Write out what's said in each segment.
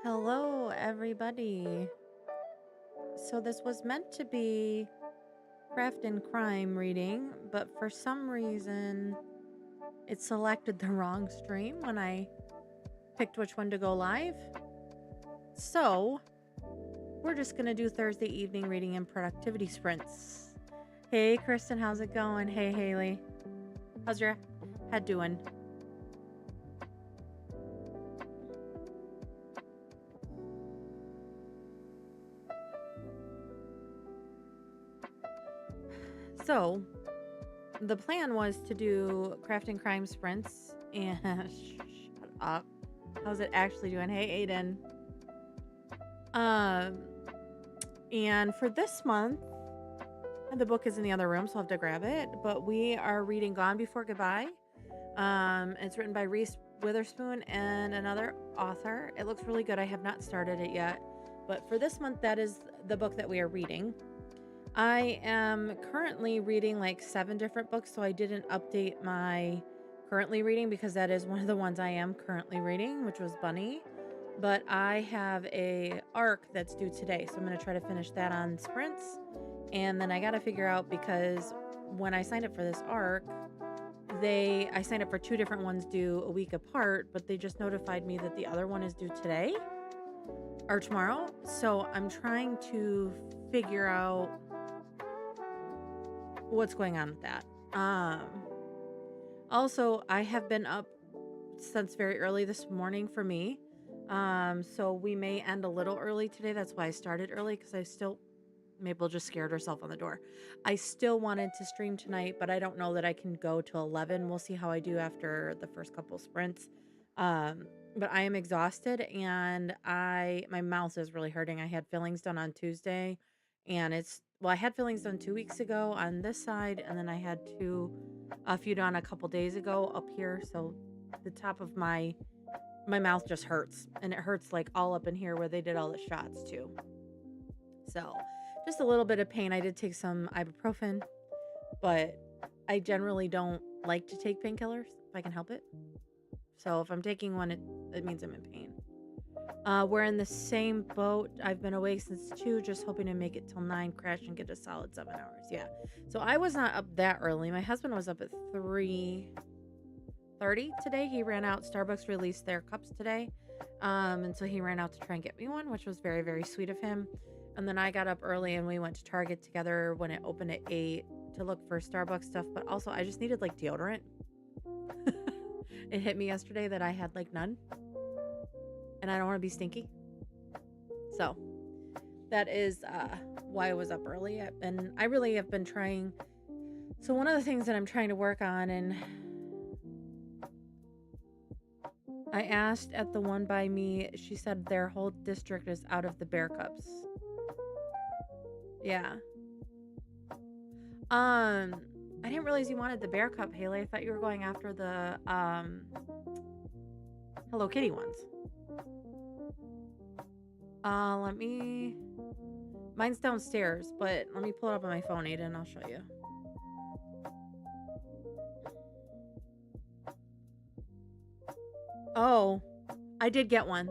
Hello, everybody. So, this was meant to be craft and crime reading, but for some reason, it selected the wrong stream when I picked which one to go live. So, we're just going to do Thursday evening reading and productivity sprints. Hey, Kristen, how's it going? Hey, Haley. How's your head doing? So, the plan was to do craft and crime sprints and shut up. How's it actually doing? Hey, Aiden. Um, and for this month, the book is in the other room, so I'll have to grab it. But we are reading Gone Before Goodbye. It's written by Reese Witherspoon and another author. It looks really good. I have not started it yet. But for this month, that is the book that we are reading. I am currently reading like 7 different books, so I didn't update my currently reading because that is one of the ones I am currently reading, which was Bunny. But I have a arc that's due today, so I'm going to try to finish that on sprints. And then I got to figure out, because when I signed up for this arc, I signed up for 2 different ones due a week apart, but they just notified me that the other one is due today or tomorrow. So I'm trying to figure out what's going on with that. Also, I have been up since very early this morning for me. So we may end a little early today. That's why I started early, because Mabel just scared herself on the door. I still wanted to stream tonight, but I don't know that I can go till 11. We'll see how I do after the first couple sprints. But I am exhausted, and my mouth is really hurting. I had fillings done on Tuesday, and I had fillings done 2 weeks ago on this side, and then I had a few done a couple days ago up here. So the top of my mouth just hurts, and it hurts like all up in here where they did all the shots too. So just a little bit of pain. I did take some ibuprofen, but I generally don't like to take painkillers if I can help it. So if I'm taking one, it means I'm in pain. We're in the same boat. I've been awake since 2, just hoping to make it till 9, crash and get a solid 7 hours. Yeah. So I was not up that early. My husband was up at 3:30 today. He ran out. Starbucks released their cups today. And so he ran out to try and get me one, which was very, very sweet of him. And then I got up early and we went to Target together when it opened at 8 to look for Starbucks stuff. But also I just needed like deodorant. It hit me yesterday that I had like none. And I don't want to be stinky. So that is why I was up early. And I really have been trying. So one of the things that I'm trying to work on, and I asked at the one by me, she said their whole district is out of the bear cups. Yeah. I didn't realize you wanted the bear cup, Haley. I thought you were going after the Hello Kitty ones. Mine's downstairs, but let me pull it up on my phone, Aiden, and I'll show you. Oh, I did get one.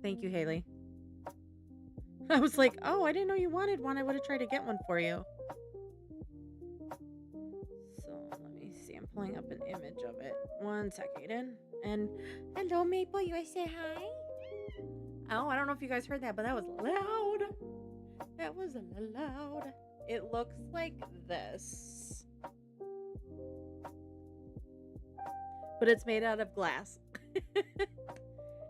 Thank you, Haley. I was like, oh, I didn't know you wanted one. I would have tried to get one for you. So let me see. I'm pulling up an image of it. One sec, Aiden. And hello, Maple. You guys say hi? Oh, I don't know if you guys heard that, but that was loud. That was loud. It looks like this. But it's made out of glass.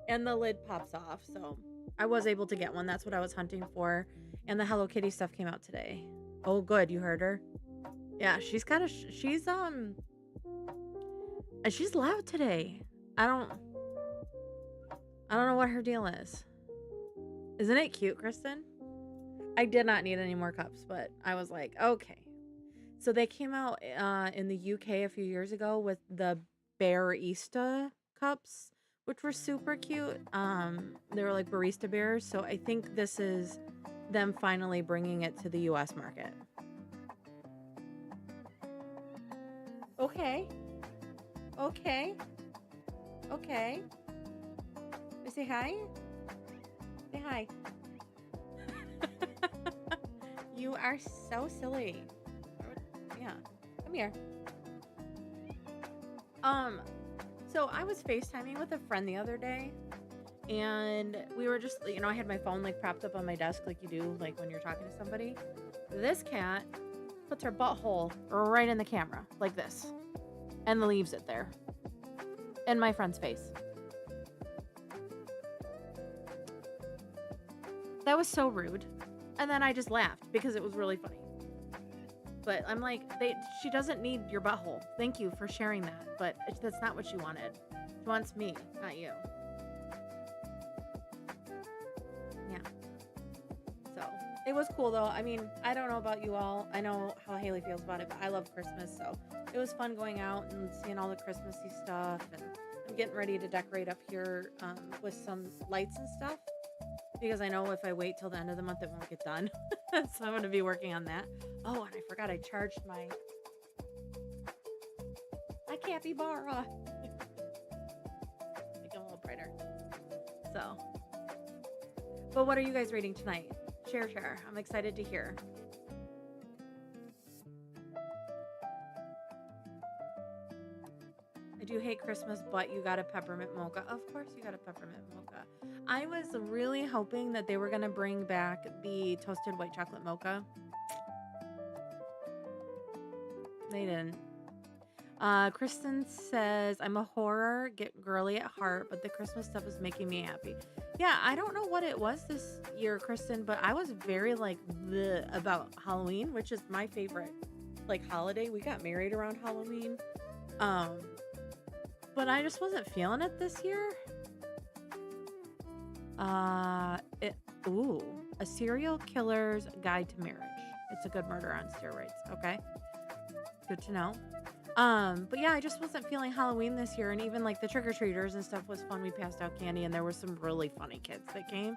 And the lid pops off, so I was able to get one. That's what I was hunting for. And the Hello Kitty stuff came out today. Oh, good. You heard her? Yeah, she's loud today. I don't know what her deal is. Isn't it cute, Kristen? I did not need any more cups, but I was like, okay. So they came out in the UK a few years ago with the Barista cups, which were super cute. They were like barista bears. So I think this is them finally bringing it to the US market. Okay. Okay. Okay. Say hi. Say hi. You are so silly. Yeah. Come here. Um, so I was FaceTiming with a friend the other day, and we were just, I had my phone like propped up on my desk like you do, like when you're talking to somebody. This cat puts her butthole right in the camera, like this, and leaves it there in my friend's face. That was so rude. And then I just laughed because it was really funny. But I'm like, she doesn't need your butthole. Thank you for sharing that. But that's not what she wanted. She wants me, not you. Yeah. So it was cool though. I mean, I don't know about you all. I know how Haley feels about it, but I love Christmas. So it was fun going out and seeing all the Christmassy stuff. And I'm getting ready to decorate up here with some lights and stuff. Because I know if I wait till the end of the month, it won't get done. So I'm going to be working on that. Oh, and I forgot I charged my capybara. Make it a little brighter. So, but what are you guys reading tonight? Share. I'm excited to hear. I do hate Christmas, but you got a peppermint mocha. Of course you got a peppermint mocha. I was really hoping that they were going to bring back the toasted white chocolate mocha. They didn't. Kristen says, I'm a horror, get girly at heart, but the Christmas stuff is making me happy. Yeah, I don't know what it was this year, Kristen, but I was very like bleh about Halloween, which is my favorite like holiday. We got married around Halloween. But I just wasn't feeling it this year. A serial killer's guide to marriage. It's a good murder on steroids. Okay. Good to know. But yeah, I just wasn't feeling Halloween this year. And even like the trick-or-treaters and stuff was fun. We passed out candy and there were some really funny kids that came.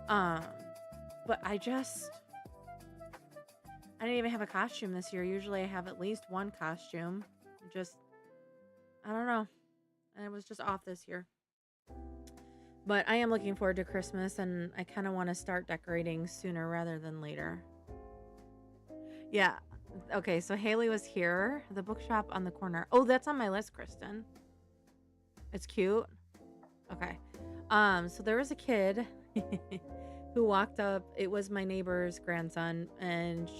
But I didn't even have a costume this year. Usually I have at least one costume. I don't know. And it was just off this year. But I am looking forward to Christmas, and I kind of want to start decorating sooner rather than later. Yeah. Okay, so Haley was here. The bookshop on the corner. Oh, that's on my list, Kristen. It's cute. Okay. So there was a kid who walked up. It was my neighbor's grandson, and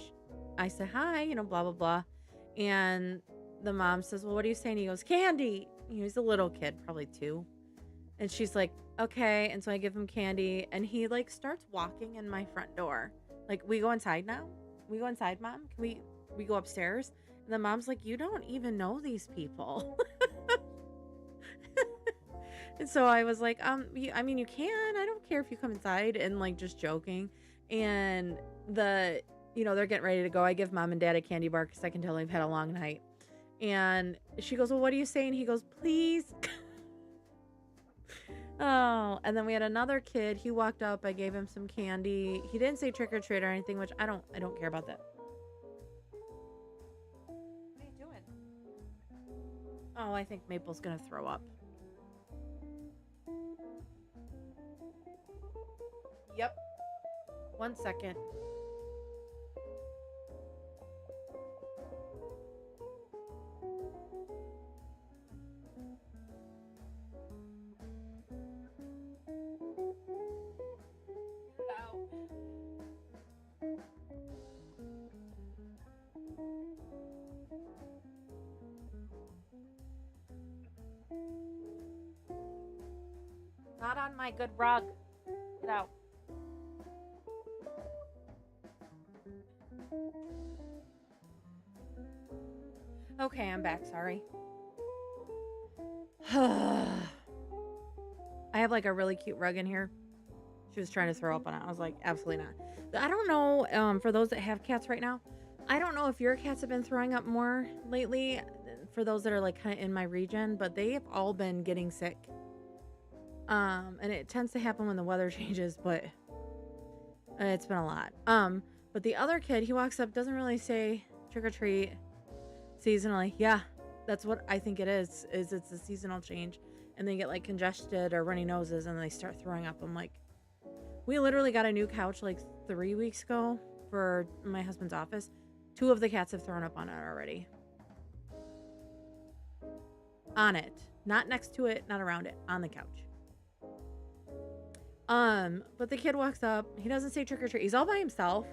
I said, hi, blah, blah, blah. And the mom says, well, what are you saying? He goes, candy. He's a little kid, probably 2. And she's like, okay. And so I give him candy, and he like starts walking in my front door. Like, we go inside now? We go inside, Mom? Can we go upstairs? And the mom's like, you don't even know these people. And so I was like, I mean, you can. I don't care if you come inside, and like just joking. And they're getting ready to go. I give Mom and Dad a candy bar because I can tell they've had a long night. And she goes, well, what are you saying? He goes, please. Oh, and then we had another kid. He walked up. I gave him some candy. He didn't say trick or treat or anything, which I don't care about that. What are you doing? Oh, I think Maple's gonna throw up. Yep. 1 second. Not on my good rug. Get out. Okay, I'm back. Sorry. I have like a really cute rug in here. She was trying to throw up on it. I was like, absolutely not. I don't know, for those that have cats right now, I don't know if your cats have been throwing up more lately, for those that are like kind of in my region, but they have all been getting sick. And it tends to happen when the weather changes, but it's been a lot. But the other kid, he walks up, doesn't really say trick or treat seasonally. Yeah. That's what I think it is it's a seasonal change and they get like congested or runny noses and they start throwing up. I'm like, we literally got a new couch like 3 weeks ago for my husband's office. Two of the cats have thrown up on it already. On it. Not next to it, not around it, on the couch. But the kid walks up. He doesn't say trick or treat. He's all by himself.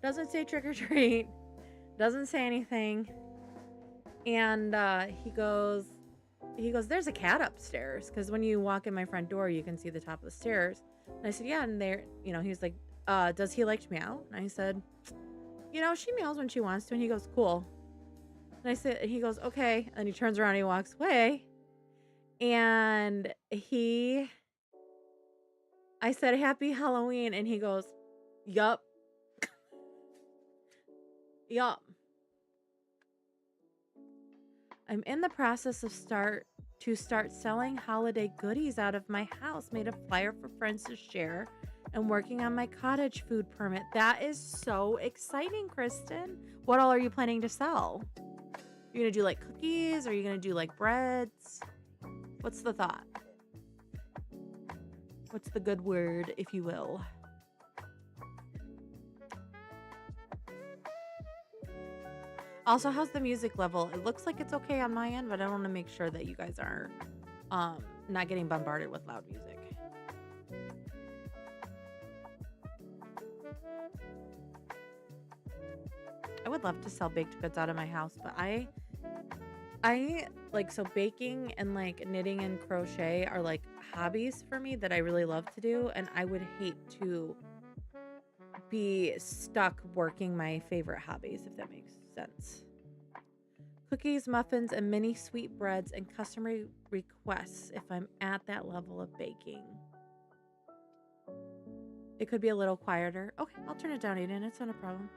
Doesn't say trick or treat. Doesn't say anything. And he goes, there's a cat upstairs. Because when you walk in my front door, you can see the top of the stairs. And I said, yeah. And there, he was like, does he like to meow? And I said, she meows when she wants to. And he goes, cool. And I said, he goes, okay. And he turns around and he walks away. And I said, happy Halloween. And he goes, yup. Yup. I'm in the process of start selling holiday goodies out of my house. Made a flyer for friends to share and working on my cottage food permit. That is so exciting, Kristen. What all are you planning to sell? You're going to do like cookies? Or are you going to do like breads? What's the thought? What's the good word, if you will? Also, how's the music level? It looks like it's okay on my end, but I want to make sure that you guys are not getting bombarded with loud music. I would love to sell baked goods out of my house, but I like, so baking and like knitting and crochet are like hobbies for me that I really love to do, and I would hate to be stuck working my favorite hobbies, if that makes sense. Cookies, muffins, and mini sweetbreads and customer requests if I'm at that level of baking. It could be a little quieter. Okay, I'll turn it down, Aiden. It's not a problem.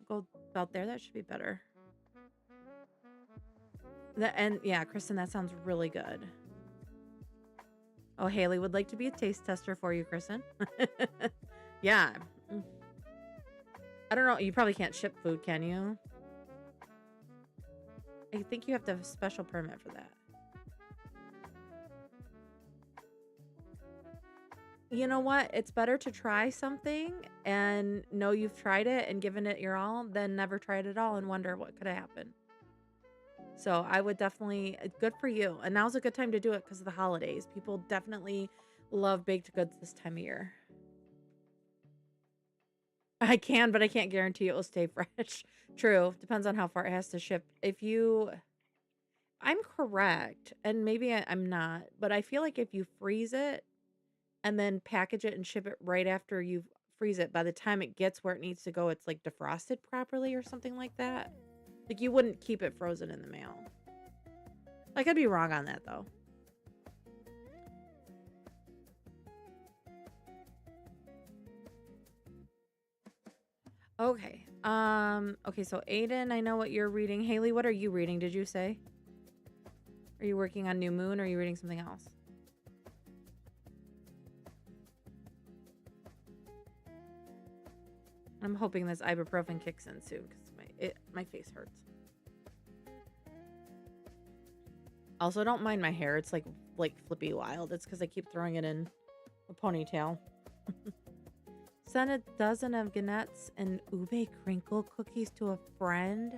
Go about there. That should be better. And yeah, Kristen, that sounds really good. Oh, Haley would like to be a taste tester for you, Kristen. Yeah. I don't know. You probably can't ship food, can you? I think you have to have a special permit for that. You know what? It's better to try something and know you've tried it and given it your all than never try it at all and wonder what could have happened. So I would definitely, good for you. And now's a good time to do it because of the holidays. People definitely love baked goods this time of year. I can, but I can't guarantee it will stay fresh. True. Depends on how far it has to ship. I'm correct, and maybe I'm not, but I feel like if you freeze it and then package it and ship it right after you freeze it, by the time it gets where it needs to go, it's like defrosted properly or something like that. Like, you wouldn't keep it frozen in the mail. I could be wrong on that, though. Okay. Okay, so Aiden, I know what you're reading. Haley, what are you reading, did you say? Are you working on New Moon, or are you reading something else? I'm hoping this ibuprofen kicks in soon because my face hurts. Also, don't mind my hair. It's like flippy wild. It's because I keep throwing it in a ponytail. Send a dozen of Gannett's and ube crinkle cookies to a friend.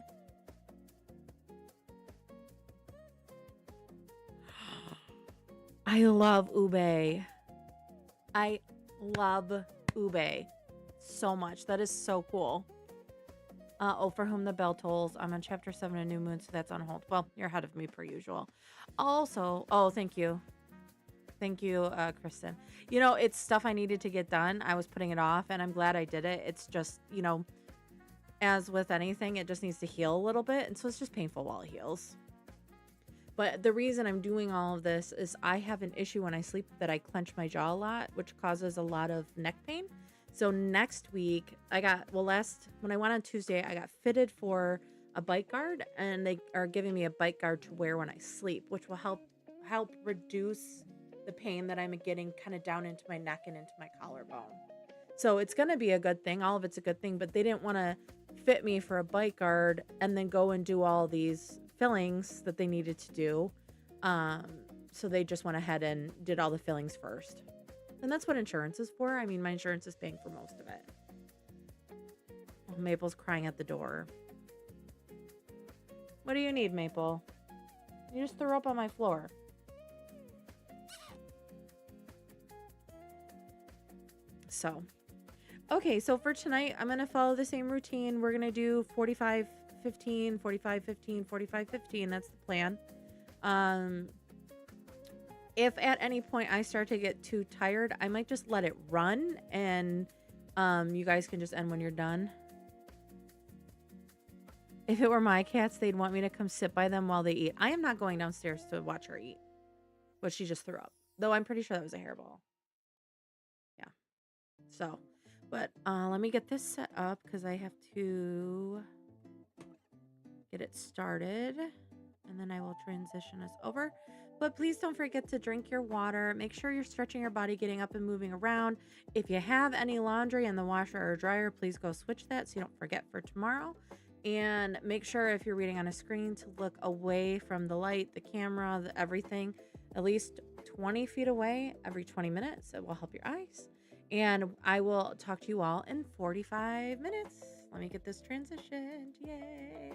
I love ube. I love ube so much. That is so cool. Oh, for whom the bell tolls. I'm on chapter 7 of New Moon, so that's on hold. Well, you're ahead of me per usual. Also, oh, thank you. Thank you, Kristen. It's stuff I needed to get done. I was putting it off, and I'm glad I did it. It's just, as with anything, it just needs to heal a little bit. And so it's just painful while it heals. But the reason I'm doing all of this is I have an issue when I sleep that I clench my jaw a lot, which causes a lot of neck pain. So next week, when I went on Tuesday, I got fitted for a bite guard, and they are giving me a bite guard to wear when I sleep, which will help reduce the pain that I'm getting kind of down into my neck and into my collarbone. So it's going to be a good thing. All of it's a good thing, but they didn't want to fit me for a bite guard and then go and do all these fillings that they needed to do. Um, so they just went ahead and did all the fillings first. And that's what insurance is for. I mean, my insurance is paying for most of it. Oh, Maple's crying at the door. What do you need, Maple? You just threw up on my floor. So, okay, so for tonight, I'm going to follow the same routine. We're going to do 45, 15, 45, 15, 45, 15. That's the plan. If at any point I start to get too tired, I might just let it run and you guys can just end when you're done. If it were my cats, they'd want me to come sit by them while they eat. I am not going downstairs to watch her eat. But she just threw up. Though I'm pretty sure that was a hairball. Yeah. So, but let me get this set up because I have to get it started. And then I will transition us over. But please don't forget to drink your water. Make sure you're stretching your body, getting up and moving around. If you have any laundry in the washer or dryer, please go switch that so you don't forget for tomorrow. And make sure if you're reading on a screen to look away from the light, the camera, everything, at least 20 feet away every 20 minutes. It will help your eyes. And I will talk to you all in 45 minutes. Let me get this transitioned. Yay.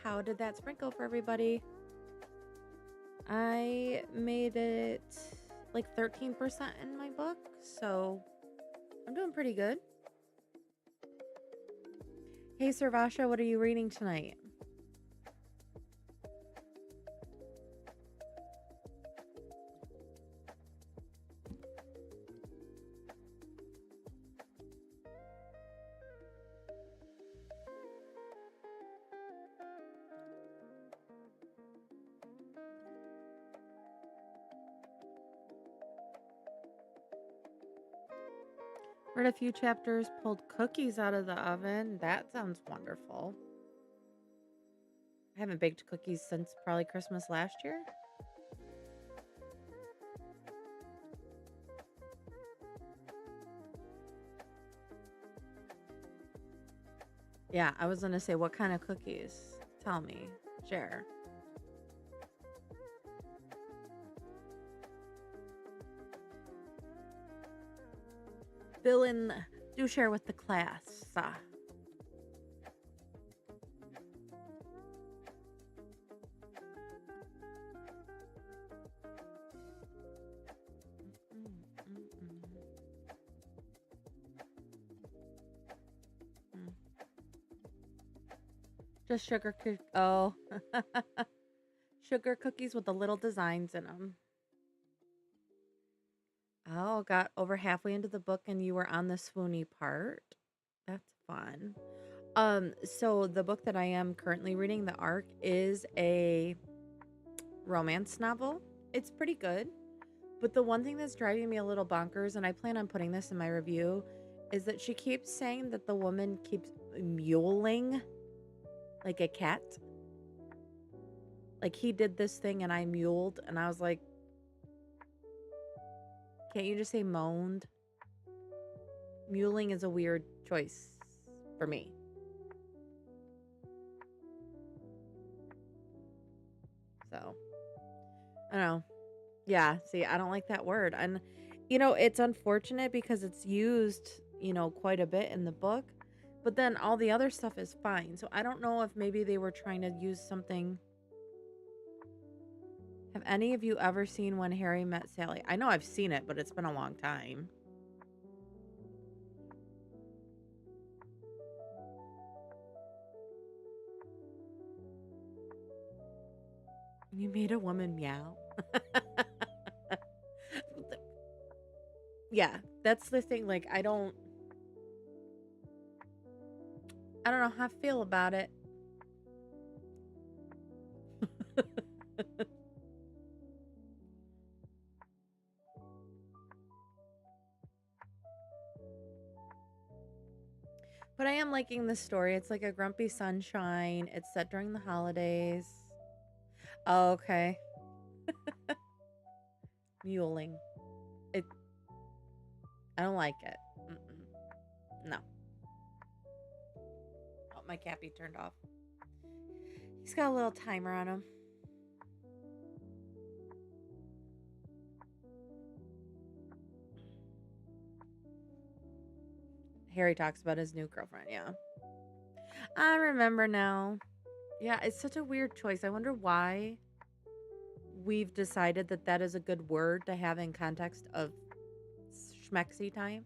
How did that sprinkle for everybody? I made it like 13% in my book, so I'm doing pretty good. Hey, Servasha, what are you reading tonight? Read a few chapters, pulled cookies out of the oven. That sounds wonderful. I haven't baked cookies since probably Christmas last year. Yeah, I was gonna say, what kind of cookies? Tell me. Share. Fill in, do share with the class. Just sugar cookies. Oh. Sugar cookies with the little designs in them. Oh, got over halfway into the book and you were on the swoony part. That's fun. So the book that I am currently reading, The Ark, is a romance novel. It's pretty good. But the one thing that's driving me a little bonkers, and I plan on putting this in my review, is that she keeps saying that the woman keeps mewling like a cat. Like, he did this thing and I mewled, and I was like, can't you just say moaned? Mewling is a weird choice for me. So, I don't know. Yeah, see, I don't like that word. And, it's unfortunate because it's used, quite a bit in the book. But then all the other stuff is fine. So I don't know if maybe they were trying to use something. Have any of you ever seen When Harry Met Sally? I know I've seen it, but it's been a long time. You made a woman meow. Yeah, that's the thing. Like, I don't know how I feel about it. But I am liking the story. It's like a grumpy sunshine. It's set during the holidays. Oh, okay. Mewling. I don't like it. No. Oh, my cappy turned off. He's got a little timer on him. Harry talks about his new girlfriend, yeah. I remember now. Yeah, it's such a weird choice. I wonder why we've decided that that is a good word to have in context of schmexy time.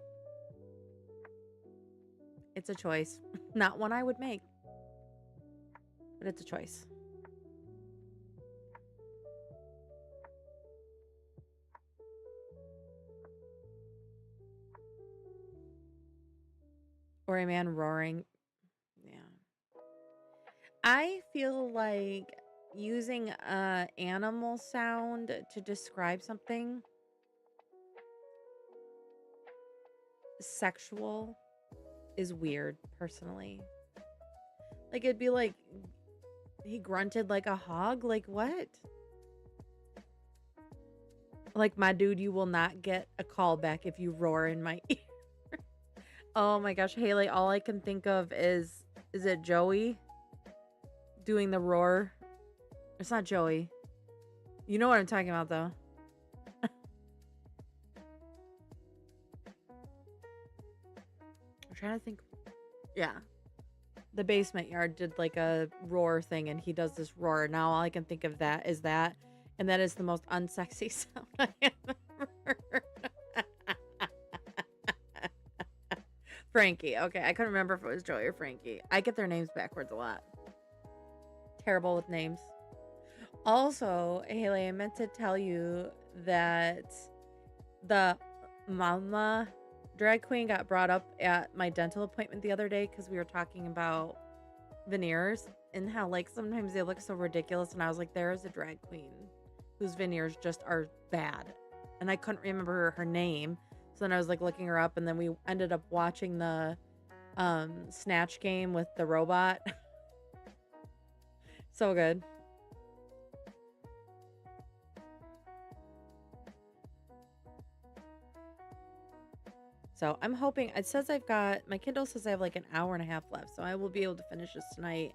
It's a choice. Not one I would make. But it's a choice. Or a man roaring. Yeah. I feel like using a animal sound to describe something sexual is weird, personally. Like, it'd be like he grunted like a hog. Like, what? Like, my dude, you will not get a call back if you roar in my ear. Oh my gosh, Haley, all I can think of is it Joey doing the roar? It's not Joey. You know what I'm talking about, though. I'm trying to think. Yeah. The basement yard did like a roar thing, and he does this roar. Now all I can think of that is that, and that is the most unsexy sound I have ever heard. Frankie. Okay, I couldn't remember if it was Joey or Frankie. I get their names backwards a lot. Terrible with names. Also, Haley, I meant to tell you that the mama drag queen got brought up at my dental appointment the other day because we were talking about veneers and how like sometimes they look so ridiculous, and I was like, there is a drag queen whose veneers just are bad, and I couldn't remember her name. So then I was like looking her up, and then we ended up watching the snatch game with the robot. So good. So I'm hoping, it says I've got, my Kindle says I have like an hour and a half left, so I will be able to finish this tonight,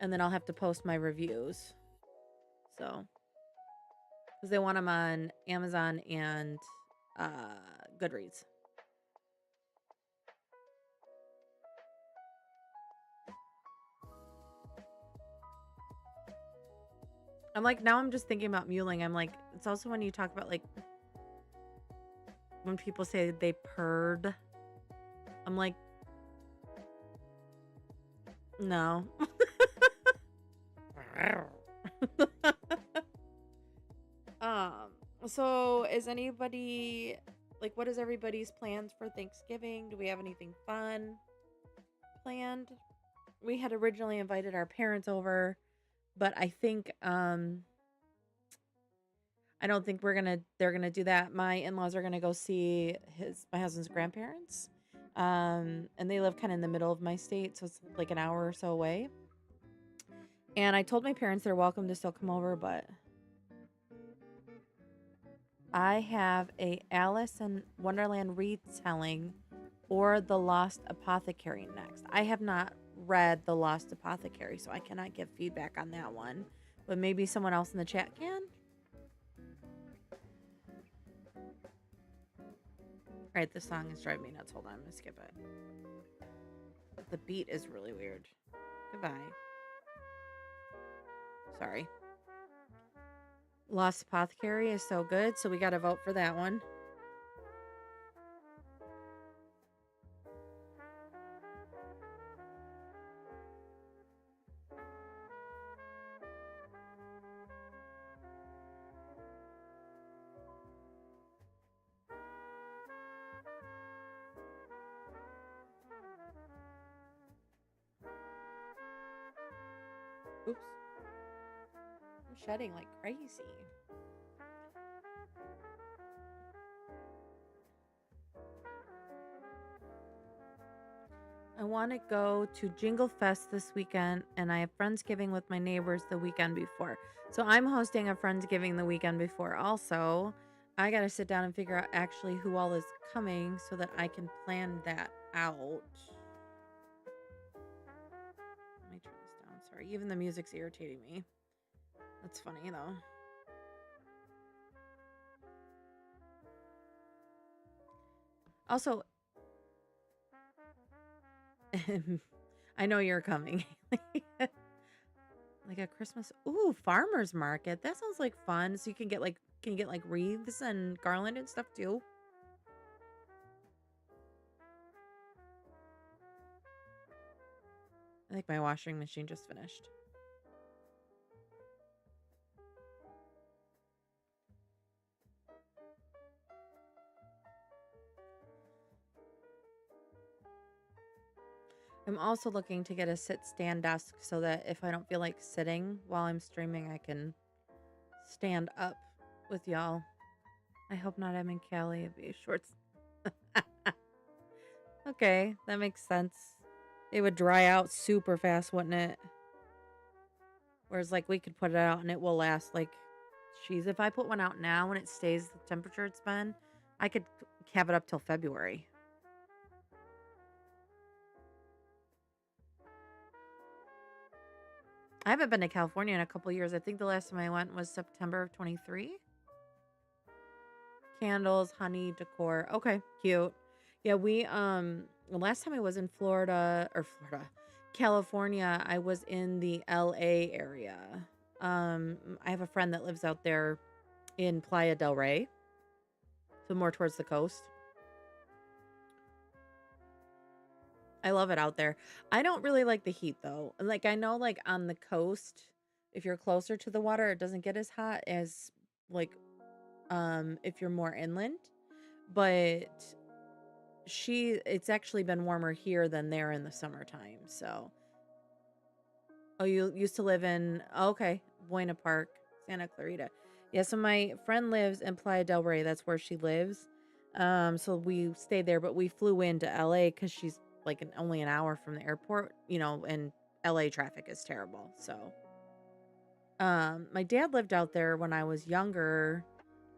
and then I'll have to post my reviews. So, because they want them on Amazon and Goodreads. I'm like, now I'm just thinking about muling. I'm like, it's also when you talk about like, when people say they purred, I'm like, no. So is anybody, like, what is everybody's plans for Thanksgiving? Do we have anything fun planned? We had originally invited our parents over, but I think I don't think they're gonna do that. My in-laws are gonna go see my husband's grandparents. And they live kind of in the middle of my state, so it's like an hour or so away. And I told my parents they're welcome to still come over, but I have a Alice in Wonderland retelling or The Lost Apothecary next. I have not read The Lost Apothecary, so I cannot give feedback on that one. But maybe someone else in the chat can. All right, this song is driving me nuts. Hold on, I'm gonna skip it. The beat is really weird. Goodbye. Sorry. Lost Apothecary is so good, so we gotta vote for that one. Oops. I'm shedding like crazy. I want to go to Jingle Fest this weekend, and I have Friendsgiving with my neighbors the weekend before. So I'm hosting a Friendsgiving the weekend before also. I got to sit down and figure out actually who all is coming so that I can plan that out. Let me turn this down. Sorry, even the music's irritating me. That's funny though. Also, I know you're coming. Like a Christmas, ooh, farmer's market. That sounds like fun. So you can get like, wreaths and garland and stuff too. I think my washing machine just finished. I'm also looking to get a sit stand desk so that if I don't feel like sitting while I'm streaming, I can stand up with y'all. I hope not. I'm in Cali. It'd be shorts. Okay, that makes sense. It would dry out super fast, wouldn't it? Whereas, like, we could put it out and it will last, like, geez, if I put one out now and it stays the temperature it's been, I could have it up till February. I haven't been to California in a couple years. I think the last time I went was September of 23. Candles, honey, decor. Okay, cute. Yeah, we the last time I was in Florida, California, I was in the LA area. I have a friend that lives out there in Playa del Rey, so more towards the coast. I love it out there. I don't really like the heat though. Like I know like on the coast, if you're closer to the water, it doesn't get as hot as like if you're more inland. But it's actually been warmer here than there in the summertime. So, oh, you used to live in okay, Buena Park, Santa Clarita. Yeah, so my friend lives in Playa del Rey. That's where she lives. So we stayed there, but we flew into LA because she's like only an hour from the airport, and LA traffic is terrible. So, my dad lived out there when I was younger,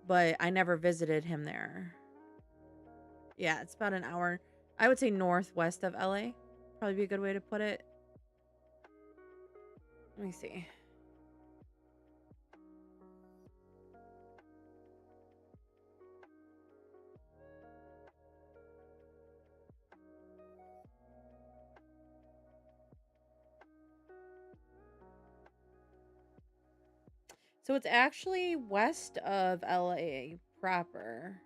but I never visited him there. Yeah, it's about an hour. I would say northwest of LA. Probably be a good way to put it. Let me see. So it's actually west of LA proper.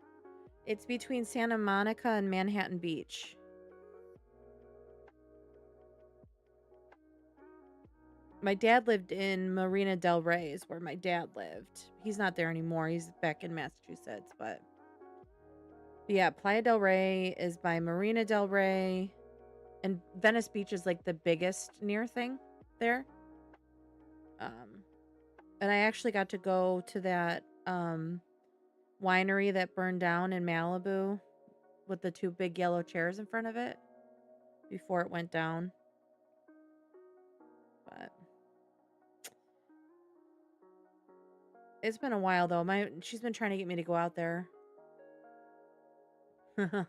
It's between Santa Monica and Manhattan Beach. My dad lived in Marina del Rey is where my dad lived. He's not there anymore. He's back in Massachusetts, but yeah, Playa del Rey is by Marina del Rey, and Venice Beach is like the biggest near thing there. Um and I actually got to go to that winery that burned down in Malibu with the two big yellow chairs in front of it before it went down. But it's been a while though. She's been trying to get me to go out there.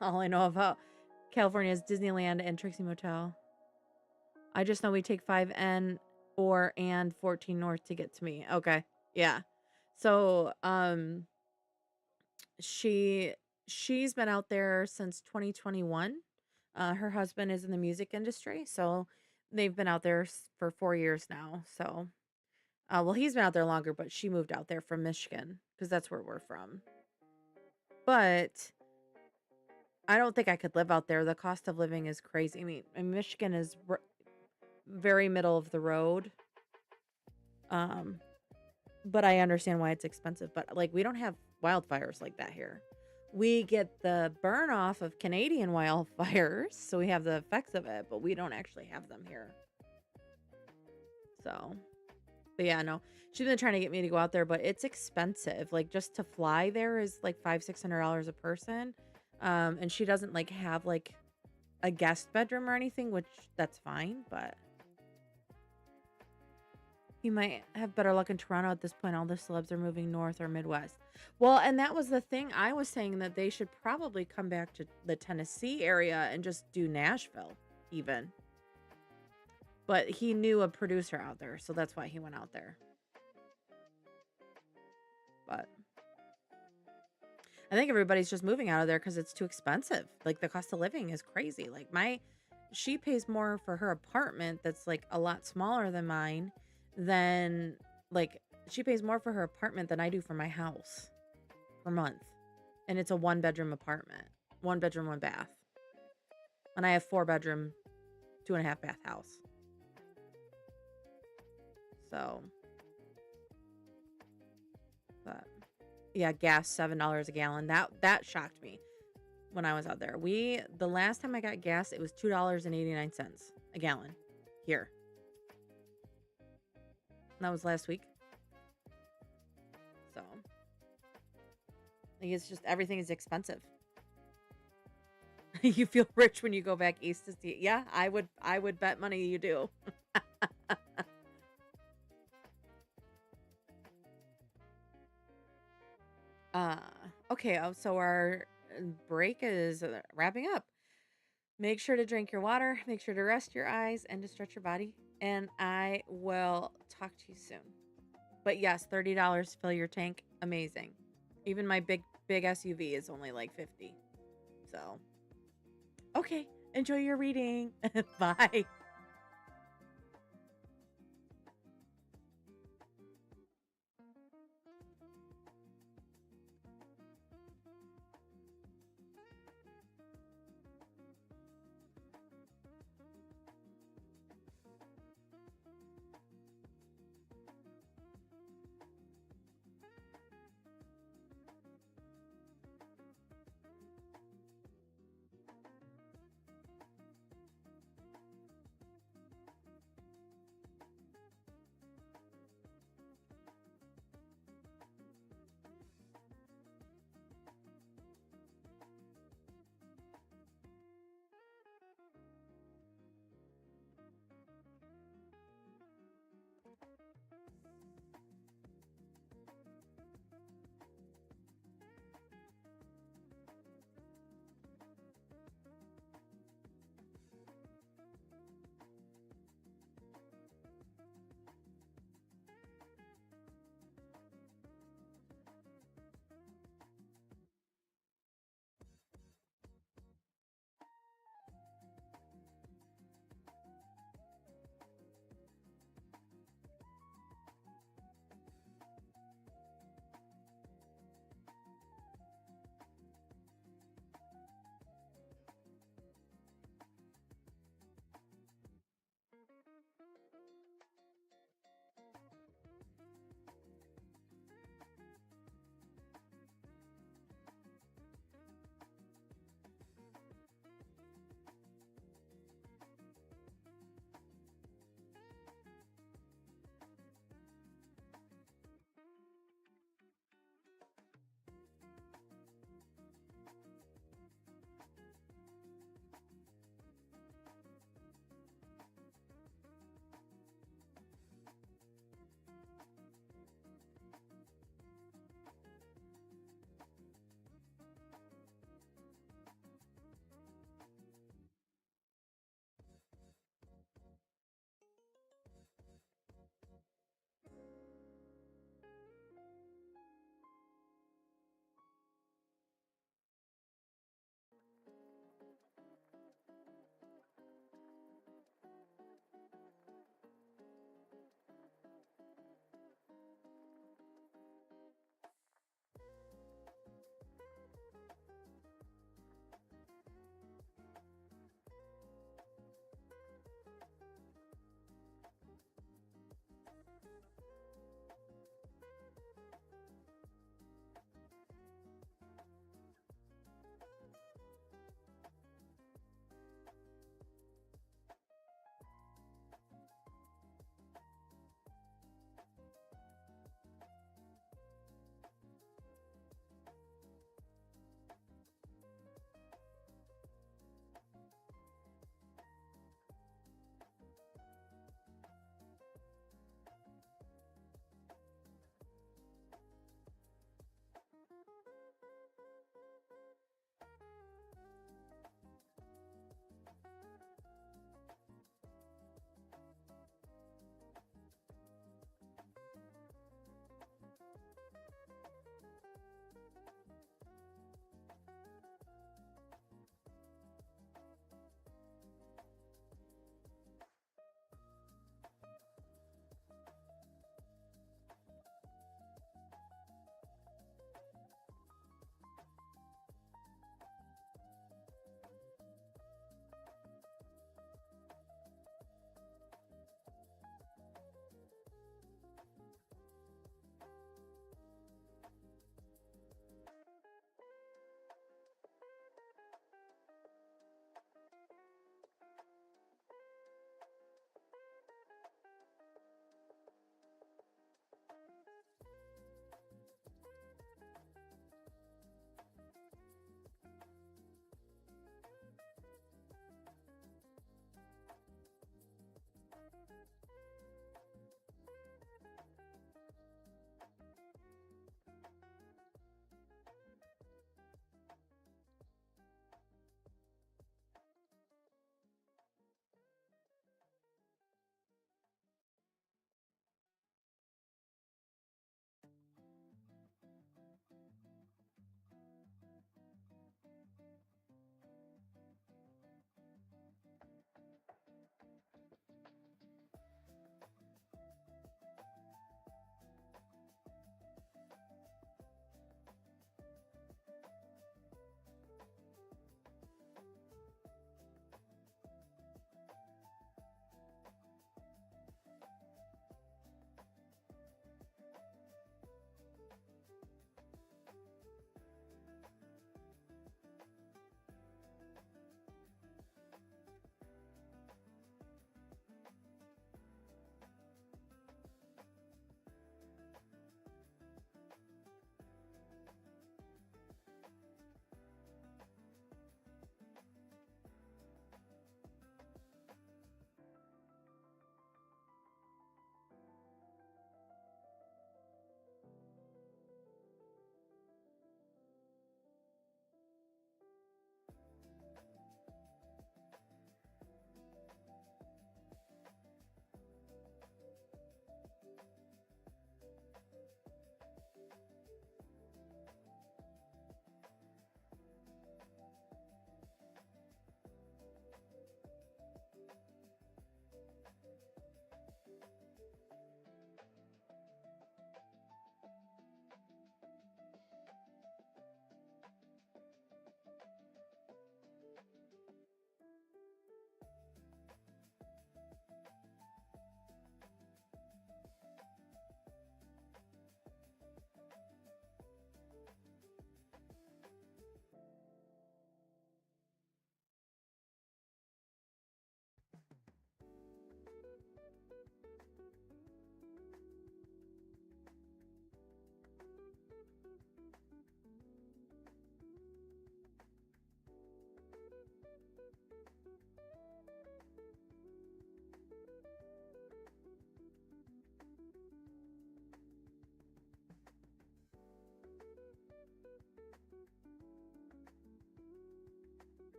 All I know about California is Disneyland and Trixie Motel. I just know we take 5N or and 14 North to get to me. Okay. Yeah. So, she she's been out there since 2021. Her husband is in the music industry, so they've been out there for 4 years now. So, well, he's been out there longer, but she moved out there from Michigan because that's where we're from. But I don't think I could live out there. The cost of living is crazy. I mean, Michigan is very middle of the road. Um, but I understand why it's expensive. But like, we don't have wildfires like that here. We get the burn off of Canadian wildfires, so we have the effects of it, but we don't actually have them here. So, but yeah, no, she's been trying to get me to go out there, but it's expensive. Like just to fly there is like $500-600 a person. And she doesn't like have like a guest bedroom or anything, which that's fine, but you might have better luck in Toronto at this point. All the celebs are moving north or Midwest. Well, and that was the thing I was saying that they should probably come back to the Tennessee area and just do Nashville, even. But he knew a producer out there, so that's why he went out there. But I think everybody's just moving out of there because it's too expensive. Like the cost of living is crazy. Like she pays more for her apartment that's like a lot smaller than mine than like she pays more for her apartment than I do for my house per month. And it's a 1-bedroom apartment. 1 bedroom, 1 bath. And I have 4-bedroom, 2.5 bath house. So but yeah, gas $7 a gallon. That shocked me when I was out there. The last time I got gas, it was $2.89 a gallon here. That was last week. So like it's just everything is expensive. You feel rich when you go back east to see. Yeah, I would bet money you do. Uh okay, so our break is wrapping up. Make sure to drink your water, make sure to rest your eyes and to stretch your body, and I will talk to you soon. But yes, $30 to fill your tank. Amazing. Even my big SUV is only like 50. So, okay, enjoy your reading. Bye.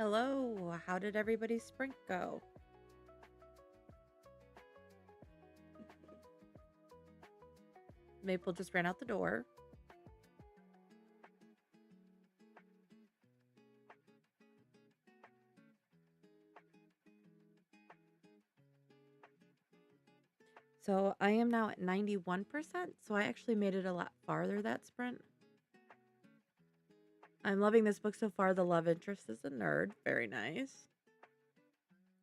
Hello. How did everybody's sprint go? Maple just ran out the door. So I am now at 91%. So I actually made it a lot farther that sprint. I'm loving this book so far. The love interest is a nerd. Very nice.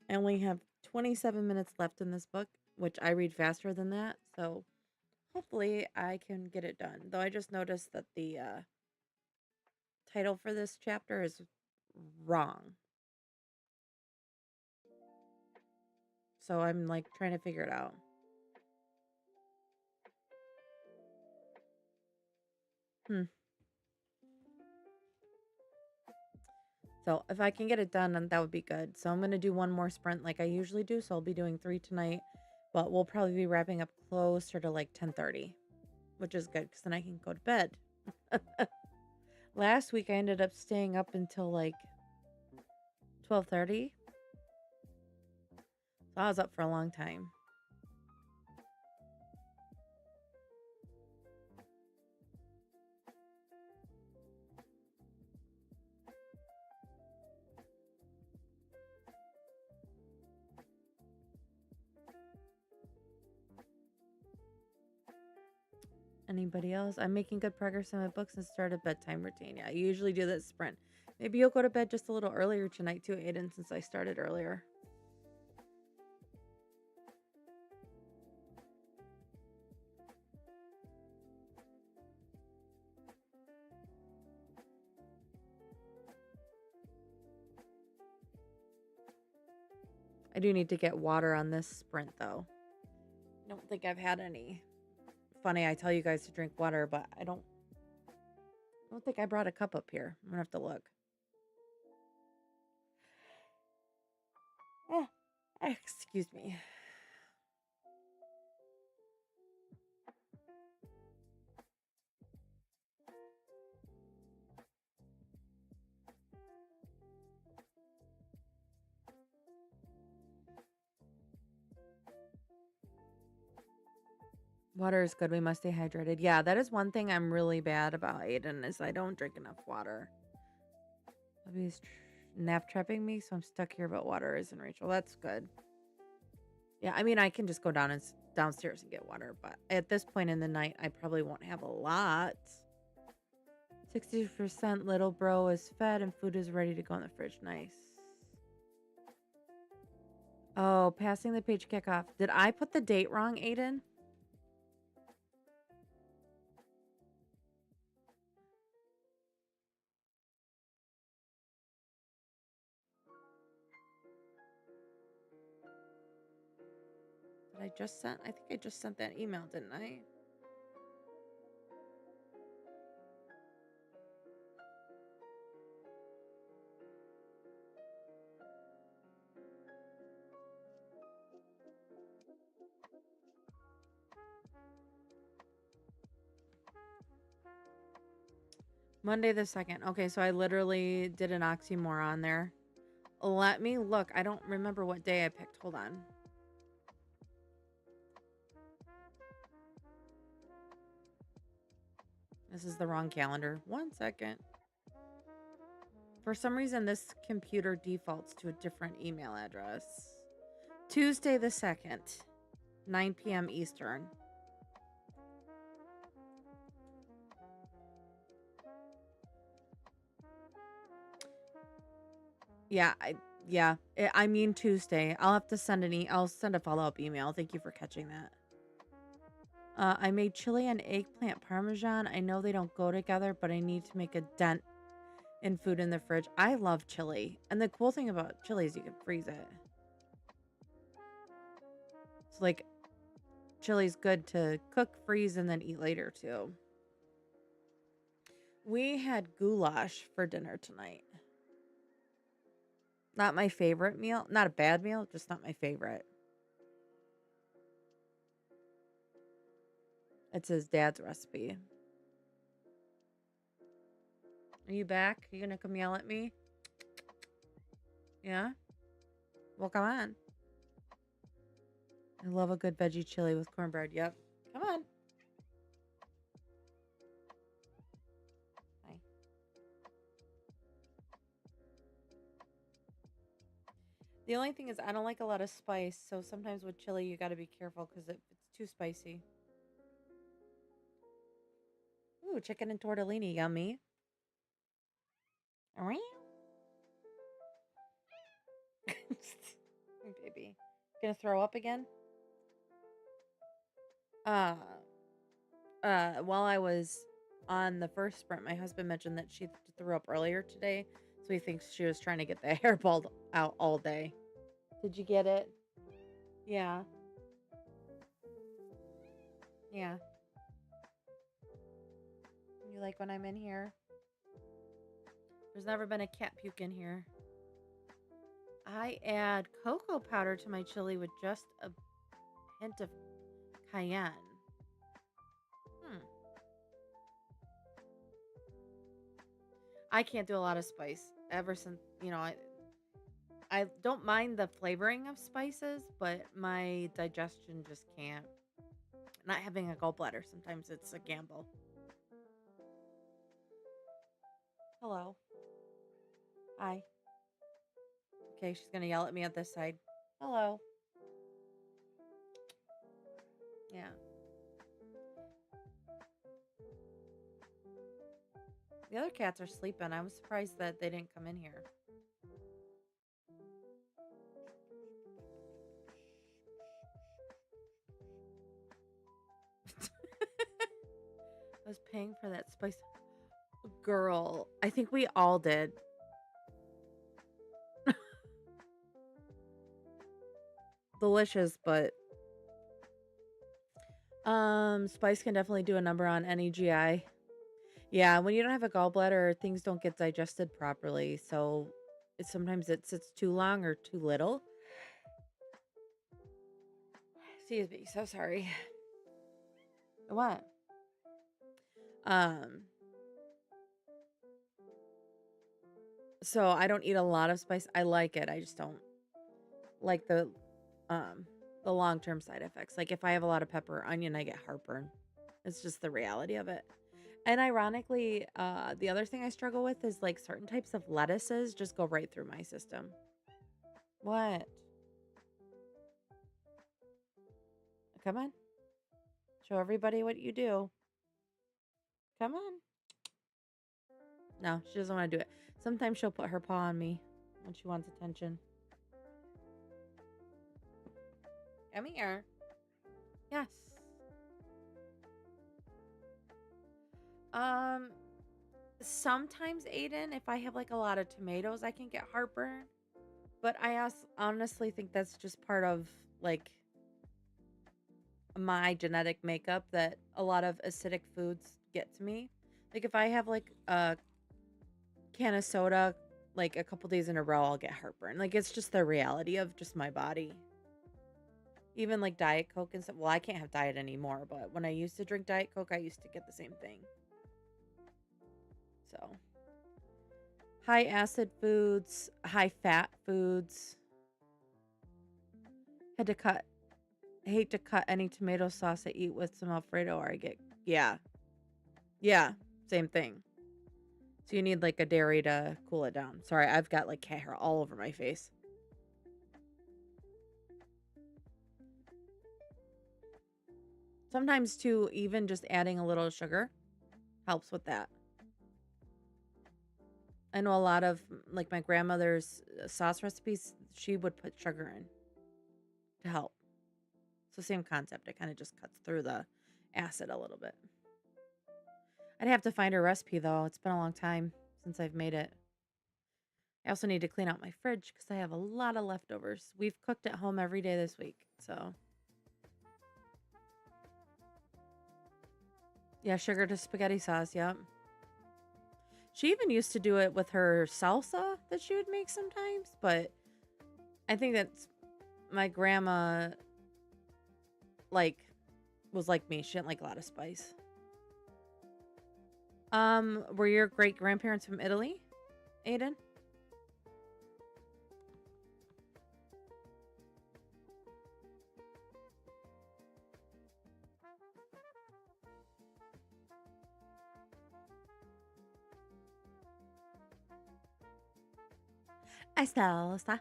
I only have 27 minutes left in this book, which I read faster than that. So hopefully I can get it done. Though I just noticed that the title for this chapter is wrong. So I'm like trying to figure it out. So if I can get it done, then that would be good. So I'm going to do one more sprint like I usually do. So I'll be doing 3 tonight, but we'll probably be wrapping up closer to like 10:30, which is good because then I can go to bed. Last week I ended up staying up until like 12:30. So I was up for a long time. Anybody else? I'm making good progress on my books and start a bedtime routine. Yeah, I usually do this sprint. Maybe you'll go to bed just a little earlier tonight too, Aiden, since I started earlier. I do need to get water on this sprint though. I don't think I've had any. Funny, I tell you guys to drink water, but I don't think I brought a cup up here. I'm gonna have to look. Oh, excuse me. Water is good. We must stay hydrated. Yeah, that is one thing I'm really bad about, Aiden, is I don't drink enough water. He's nap trapping me, so I'm stuck here, but water isn't, Rachel. That's good. Yeah, I mean, I can just go downstairs and get water, but at this point in the night, I probably won't have a lot. 60% little bro is fed and food is ready to go in the fridge. Nice. Oh, passing the page kickoff. Did I put the date wrong, Aiden? I think I just sent that email, didn't I? Monday the 2nd. Okay, so I literally did an oxymoron there. Let me look. I don't remember what day I picked. Hold on. This is the wrong calendar. 1 second. For some reason, this computer defaults to a different email address. Tuesday the 2nd, 9 p.m. Eastern. Yeah, I mean Tuesday. I'll have to send I'll send a follow-up email. Thank you for catching that. I made chili and eggplant parmesan. I know they don't go together, but I need to make a dent in food in the fridge. I love chili. And the cool thing about chili is you can freeze it. So like chili's good to cook, freeze, and then eat later too. We had goulash for dinner tonight. Not my favorite meal. Not a bad meal, just not my favorite. It's his dad's recipe. Are you back? Are you gonna come yell at me? Yeah? Well, come on. I love a good veggie chili with cornbread. Yep. Come on. Hi. The only thing is, I don't like a lot of spice, so sometimes with chili, you got to be careful because it's too spicy. Ooh, chicken and tortellini. Yummy. Baby. Gonna throw up again? Uh, while I was on the first sprint, my husband mentioned that she threw up earlier today, so he thinks she was trying to get the hairball out all day. Did you get it? Yeah. Yeah. You like when I'm in here? There's never been a cat puke in here. I add cocoa powder to my chili with just a hint of cayenne. Hmm. I can't do a lot of spice ever since, I don't mind the flavoring of spices, but my digestion just can't. Not having a gallbladder, sometimes it's a gamble. Hello. Hi. Okay, she's gonna yell at me at this side. Hello. Yeah. The other cats are sleeping. I was surprised that they didn't come in here. I was paying for that spice. Girl, I think we all did. Delicious, but spice can definitely do a number on any GI. Yeah, when you don't have a gallbladder, things don't get digested properly. So sometimes it sits too long or too little. Excuse me, so sorry. What? Um, so I don't eat a lot of spice. I like it. I just don't like um the long-term side effects. Like if I have a lot of pepper or onion, I get heartburn. It's just the reality of it. And ironically, the other thing I struggle with is like certain types of lettuces just go right through my system. What? Come on. Show everybody what you do. Come on. No, she doesn't want to do it. Sometimes she'll put her paw on me when she wants attention. Come here. Yes. Um, sometimes Aiden, if I have like a lot of tomatoes, I can get heartburn. But honestly think that's just part of like my genetic makeup that a lot of acidic foods get to me. Like if I have like a can of soda like a couple days in a row, I'll get heartburn. Like it's just the reality of just my body. Even like Diet Coke and stuff. Well, I can't have diet anymore, but when I used to drink Diet Coke, I used to get the same thing. So, high acid foods, high fat foods. Had to cut hate to cut any tomato sauce I eat with some Alfredo or I get yeah. Yeah, same thing. So you need like a dairy to cool it down. Sorry, I've got like cat hair all over my face. Sometimes too, even just adding a little sugar helps with that. I know a lot of like my grandmother's sauce recipes, she would put sugar in to help. So same concept. It kind of just cuts through the acid a little bit. I'd have to find a recipe though. It's been a long time since I've made it. I also need to clean out my fridge because I have a lot of leftovers. We've cooked at home every day this week. So yeah, sugar to spaghetti sauce. Yep. She even used to do it with her salsa that she would make sometimes, but I think that's my grandma like was like me. She didn't like a lot of spice. Were your great grandparents from Italy, Aiden? Hi, salsa.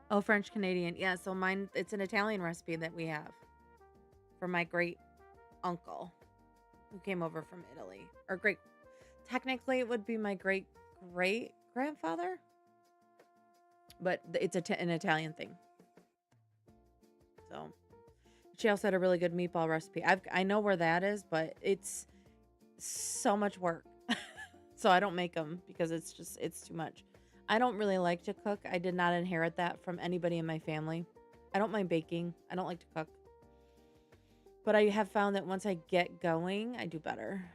Oh, French Canadian. Yeah, so mine, it's an Italian recipe that we have from my great uncle who came over from Italy. Or great, technically, it would be my great great grandfather, but it's an Italian thing. So she also had a really good meatball recipe. I know where that is, but it's so much work. So I don't make them because it's too much. I don't really like to cook. I did not inherit that from anybody in my family. I don't mind baking. I don't like to cook. But I have found that once I get going, I do better.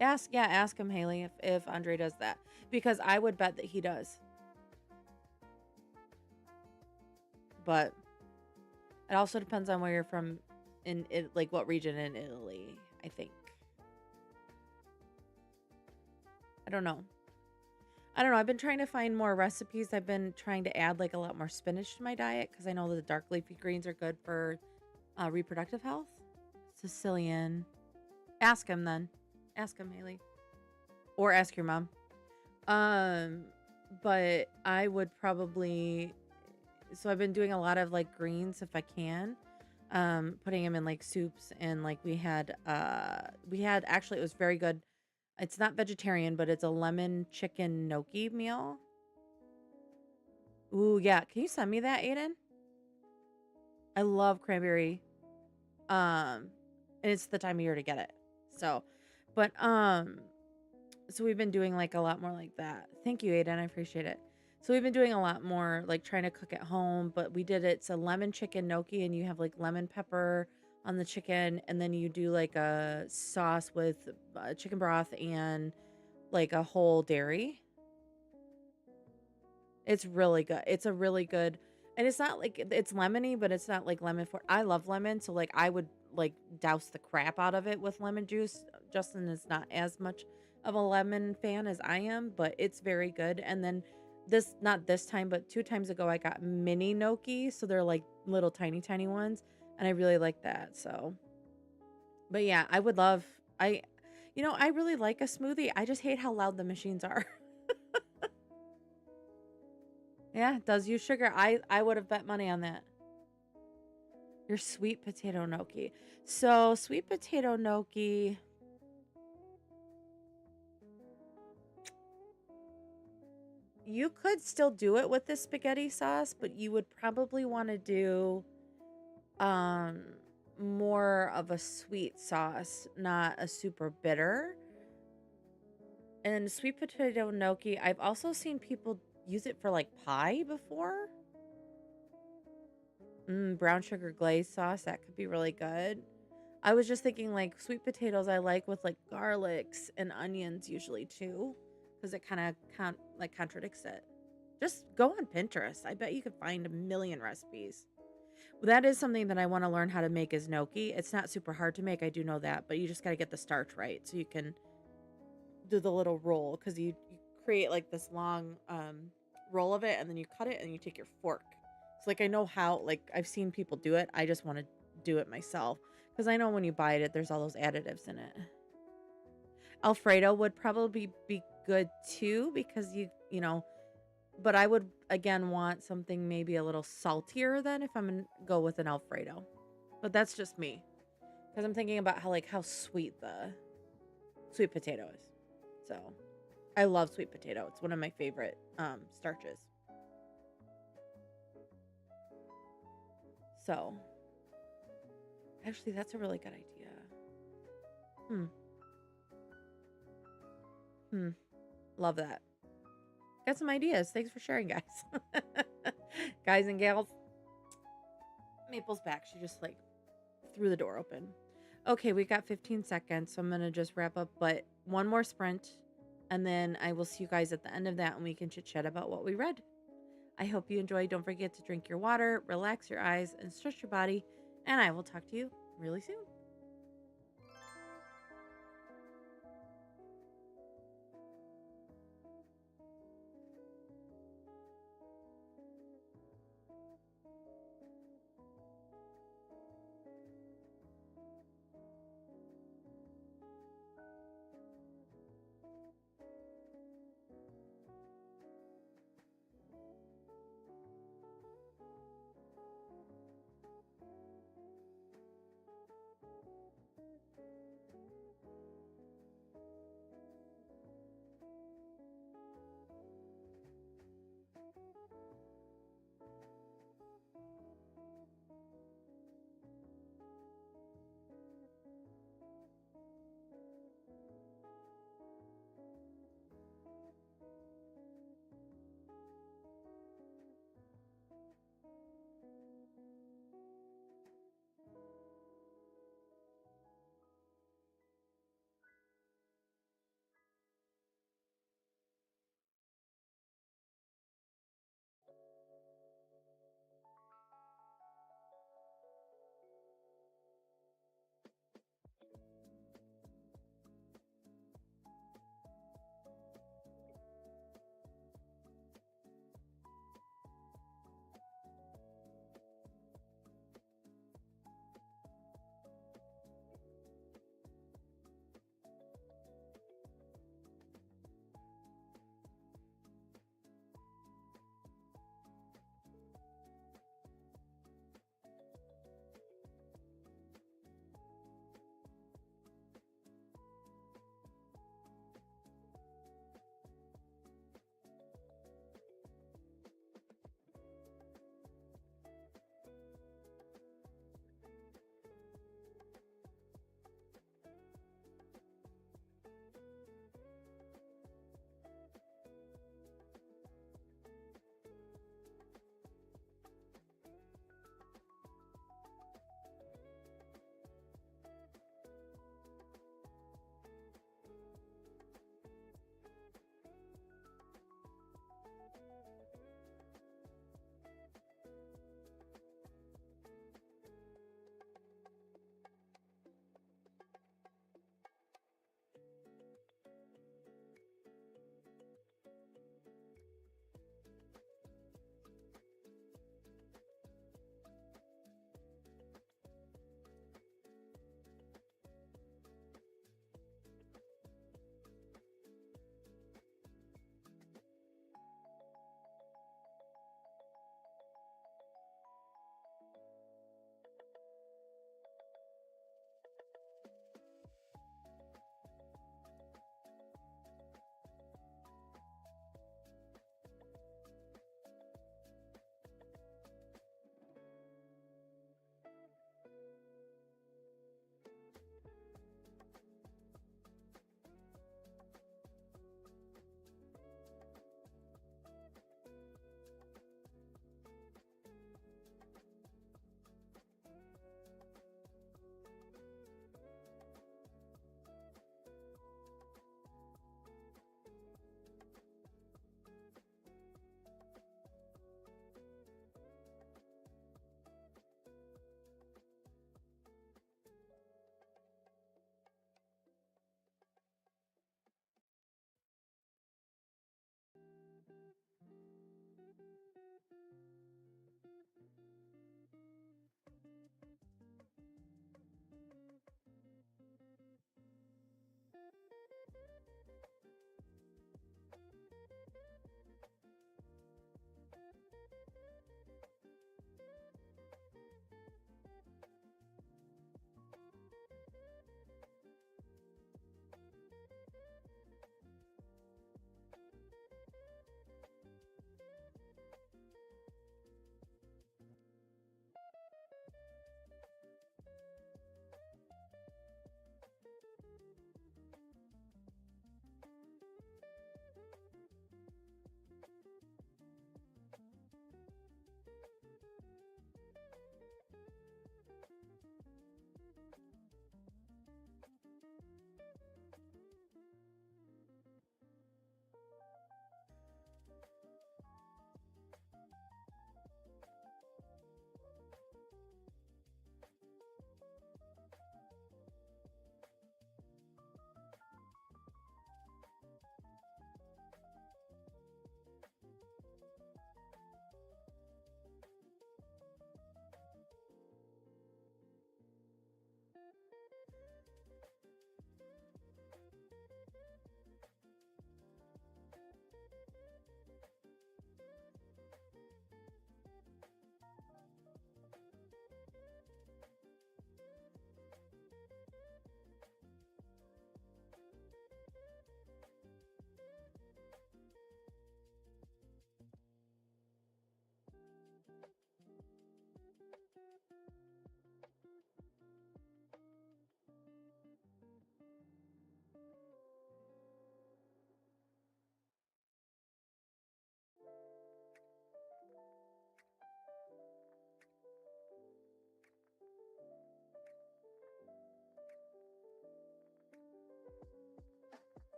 Ask him, Haley, if Andre does that. Because I would bet that he does. But it also depends on where you're from in it, like what region in Italy, I think. I don't know. I don't know. I've been trying to find more recipes. I've been trying to add like a lot more spinach to my diet because I know that the dark leafy greens are good for reproductive health. Sicilian. Ask him then. Ask him, Haley. Or ask your mom. Um, but I would probably. So I've been doing a lot of like greens if I can. Putting them in like soups and like we had actually it was very good. It's not vegetarian, but it's a lemon chicken gnocchi meal. Ooh, yeah. Can you send me that, Aiden? I love cranberry. Um, and it's the time of year to get it. So, but so we've been doing like a lot more like that. Thank you, Aiden. I appreciate it. So we've been doing a lot more like trying to cook at home, but we did it's a lemon chicken gnocchi and you have like lemon pepper on the chicken and then you do like a sauce with chicken broth and like a whole dairy. It's really good. It's a really good, and it's not like it's lemony, but it's not like lemon for. I love lemon, so like I would like douse the crap out of it with lemon juice. Justin is not as much of a lemon fan as I am, but it's very good. And then not this time, but 2 times ago, I got mini gnocchi, so they're like little tiny ones, and I really like that. So, but yeah, I would love. I really like a smoothie. I just hate how loud the machines are. Yeah, it does use sugar. I would have bet money on that. Your sweet potato gnocchi. So, sweet potato gnocchi, you could still do it with the spaghetti sauce, but you would probably want to do um more of a sweet sauce, not a super bitter. And sweet potato gnocchi, I've also seen people use it for like pie before. Brown sugar glaze sauce, that could be really good. I was just thinking like sweet potatoes I like with like garlics and onions usually too, because it kind of like contradicts it. Just go on Pinterest. I bet you could find a million recipes. Well, that is something that I want to learn how to make is gnocchi. It's not super hard to make. I do know that, but you just got to get the starch right so you can do the little roll because you create like this long roll of it and then you cut it and you take your fork. So like I know how like I've seen people do it. I just want to do it myself because I know when you buy it, there's all those additives in it. Alfredo would probably be good too because but I would again want something maybe a little saltier than if I'm gonna go with an Alfredo. But that's just me because I'm thinking about how sweet the sweet potato is. So I love sweet potato. It's one of my favorite starches. So actually, that's a really good idea. Hmm. Hmm. Love that. Got some ideas. Thanks for sharing, guys. Guys and gals. Maple's back. She just like threw the door open. Okay, we got 15 seconds, so I'm gonna just wrap up. But one more sprint, and then I will see you guys at the end of that, and we can chit chat about what we read. I hope you enjoy. Don't forget to drink your water, relax your eyes, and stretch your body. And I will talk to you really soon.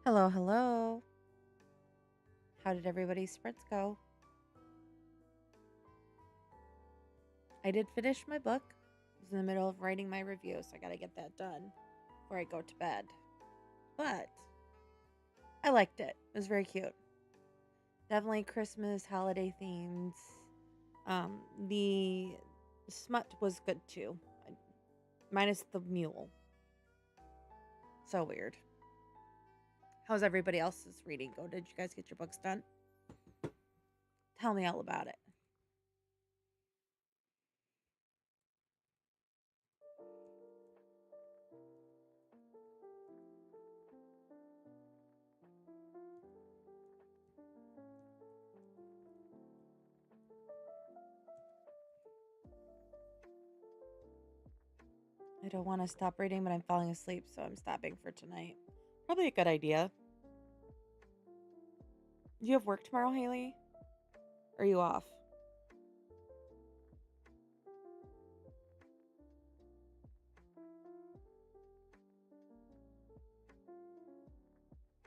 Hello, hello. How did everybody's sprints go? I did finish my book. I was in the middle of writing my review, so I gotta get that done before I go to bed. But I liked it. It was very cute. Definitely Christmas, holiday themes. The smut was good too, minus the mule. So weird. How's everybody else's reading go? Did you guys get your books done? Tell me all about it. I don't want to stop reading, but I'm falling asleep, so I'm stopping for tonight. Probably a good idea. Do you have work tomorrow, Haley? Or are you off?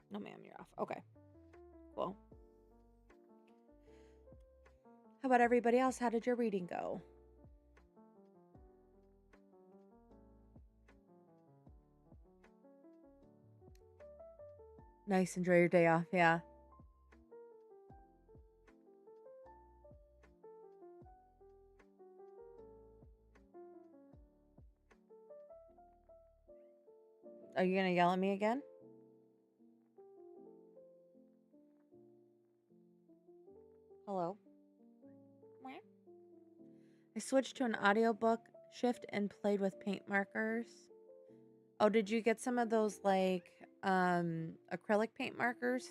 No, ma'am, you're off. Okay, cool. How about everybody else? How did your reading go? Nice. Enjoy your day off. Yeah. Are you going to yell at me again? Hello? I switched to an audiobook shift and played with paint markers. Oh, did you get some of those like acrylic paint markers?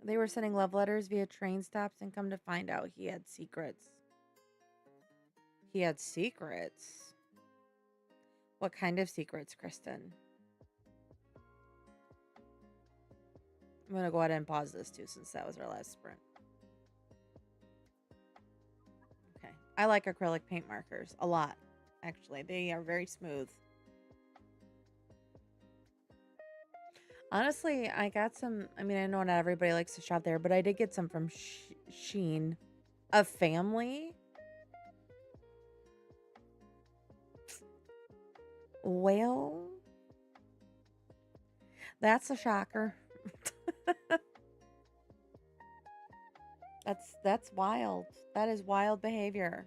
They were sending love letters via train stops, and come to find out he had secrets. He had secrets. What kind of secrets, Kristen? I'm going to go ahead and pause this too, since that was our last sprint. Okay. I like acrylic paint markers a lot, actually. They are very smooth. Honestly, I got some. I mean, I know not everybody likes to shop there, but I did get some from Sheen. A family? Well, that's a shocker. That's wild. That is wild behavior.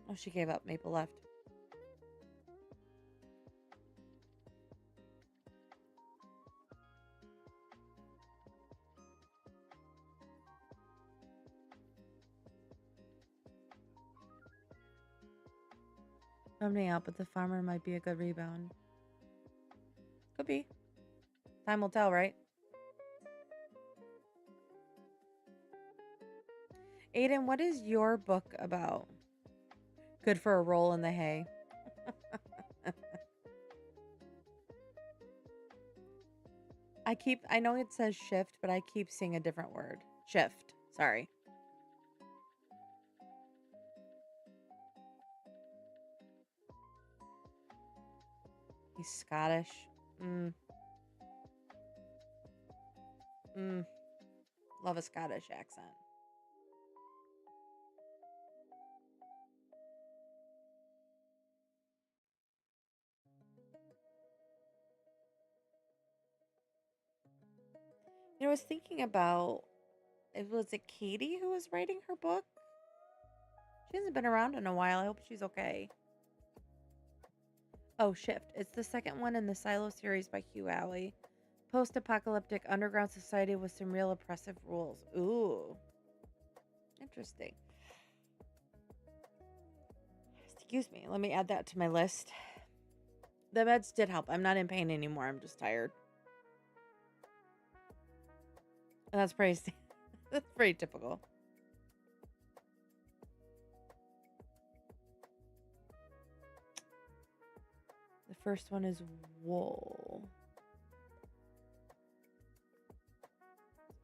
Oh, she gave up. Maple left. Something out, but the farmer might be a good rebound. Could be. Time will tell, right? Aiden, what is your book about? Good for a roll in the hay. I know it says shift, but I keep seeing a different word. Shift. Sorry. He's Scottish. Love a Scottish accent. I was thinking about, was it Katie who was writing her book? She hasn't been around in a while. I hope she's okay. Oh, Shift. It's the second one in the Silo series by Hugh Alley. Post-apocalyptic underground society with some real oppressive rules. Ooh. Interesting. Excuse me. Let me add that to my list. The meds did help. I'm not in pain anymore. I'm just tired. And that's pretty that's pretty typical. The first one is wool.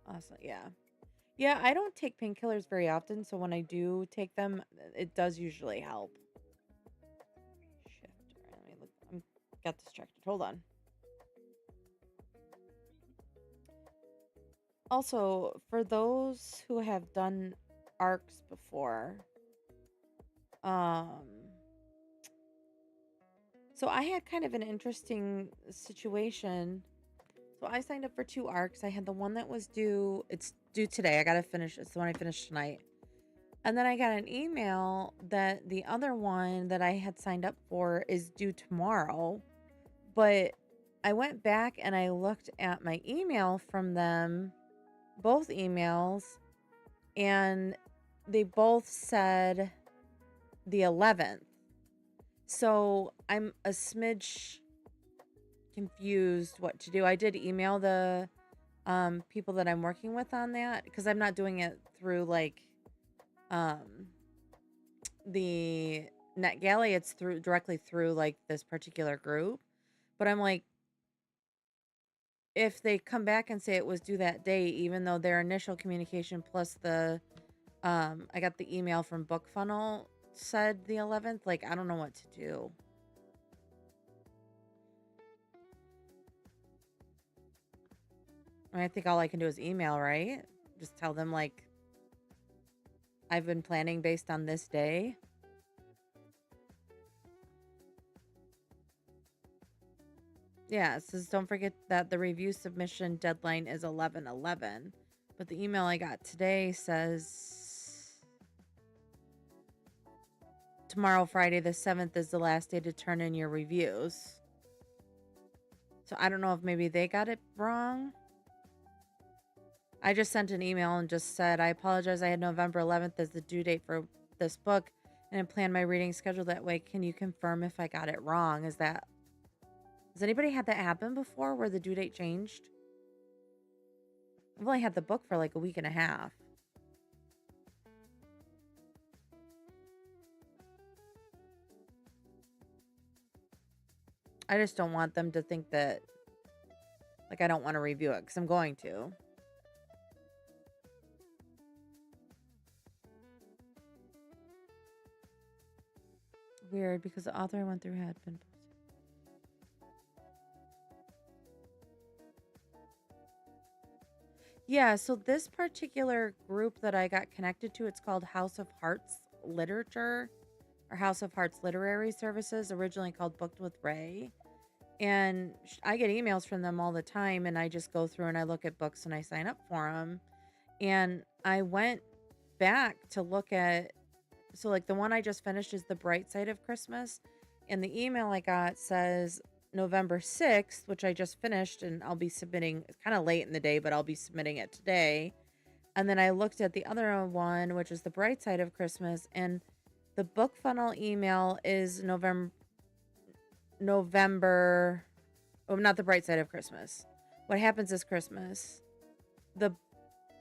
Awesome. Yeah. Yeah, I don't take painkillers very often, so when I do take them, it does usually help. Shift. Let me look. I got distracted. Hold on. Also, for those who have done arcs before, so I had kind of an interesting situation. So I signed up for 2 arcs. I had the one that was due, it's due today. I got to finish. It's the one I finished tonight. And then I got an email that the other one that I had signed up for is due tomorrow. But I went back and I looked at my email from them, both emails, and they both said the 11th. So I'm a smidge confused what to do. I did email the people that I'm working with on that, because I'm not doing it through like the NetGalley. It's through directly through like this particular group. But I'm like, if they come back and say it was due that day, even though their initial communication plus the I got the email from BookFunnel said the 11th, like I don't know what to do. I mean, I think all I can do is email, right? Just tell them like I've been planning based on this day. Yeah, it says don't forget that the review submission deadline is 11/11. But the email I got today says tomorrow, Friday the 7th, is the last day to turn in your reviews. So I don't know if maybe they got it wrong. I just sent an email and just said, I apologize. I had November 11th as the due date for this book and I planned my reading schedule that way. Can you confirm if I got it wrong? Has anybody had that happen before where the due date changed? I've only had the book for like a week and a half. I just don't want them to think that, like, I don't want to review it because I'm going to. Weird, because the author I went through had been posted. Yeah, so this particular group that I got connected to, it's called House of Hearts Literature or House of Hearts Literary Services, originally called Booked with Ray. And I get emails from them all the time, and I just go through and I look at books and I sign up for them. And I went back to look at, so like the one I just finished is The Bright Side of Christmas. And the email I got says November 6th, which I just finished, and I'll be submitting. It's kind of late in the day, but I'll be submitting it today. And then I looked at the other one, which is The Bright Side of Christmas, and the book funnel email is November. Oh, not The Bright Side of Christmas. What happens is Christmas. The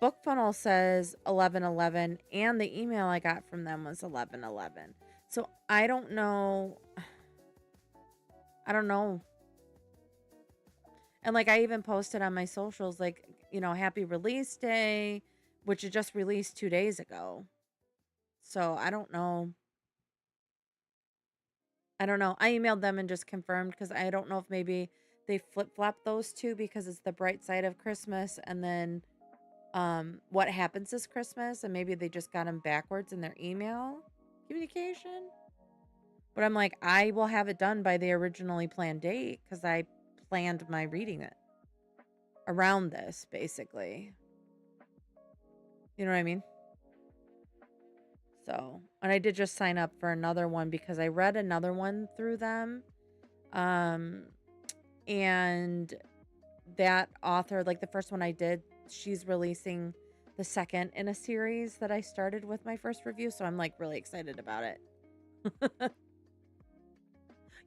book funnel says 11/11, and the email I got from them was 11/11. So I don't know. I don't know. And like I even posted on my socials, like, happy release day, which it just released 2 days ago. So I don't know. I don't know. I emailed them and just confirmed because I don't know if maybe they flip flop those two because it's the bright side of Christmas and then what happens this Christmas, and maybe they just got them backwards in their email communication. But I'm like, I will have it done by the originally planned date because I planned my reading it around this, basically. You know what I mean? So, and I did just sign up for another one because I read another one through them. Um, and that author, like the first one I did, she's releasing the second in a series that I started with my first review. So I'm like really excited about it.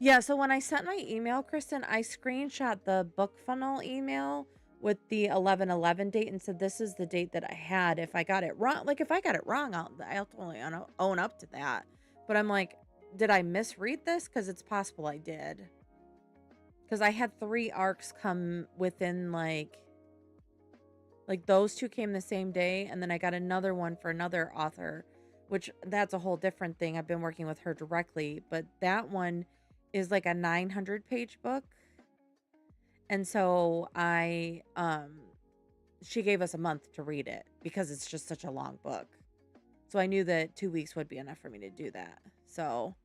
Yeah, so when I sent my email, Kristen, I screenshot the book funnel email with the 11/11 date and said this is the date that I had. If I got it wrong, like if I got it wrong, I'll totally own up to that. But I'm like, did I misread this? Because it's possible I did. Because I had 3 arcs come within like those two came the same day, and then I got another one for another author, which that's a whole different thing. I've been working with her directly, but that one is like a 900-page book. And so she gave us a month to read it because it's just such a long book. So I knew that 2 weeks would be enough for me to do that. So,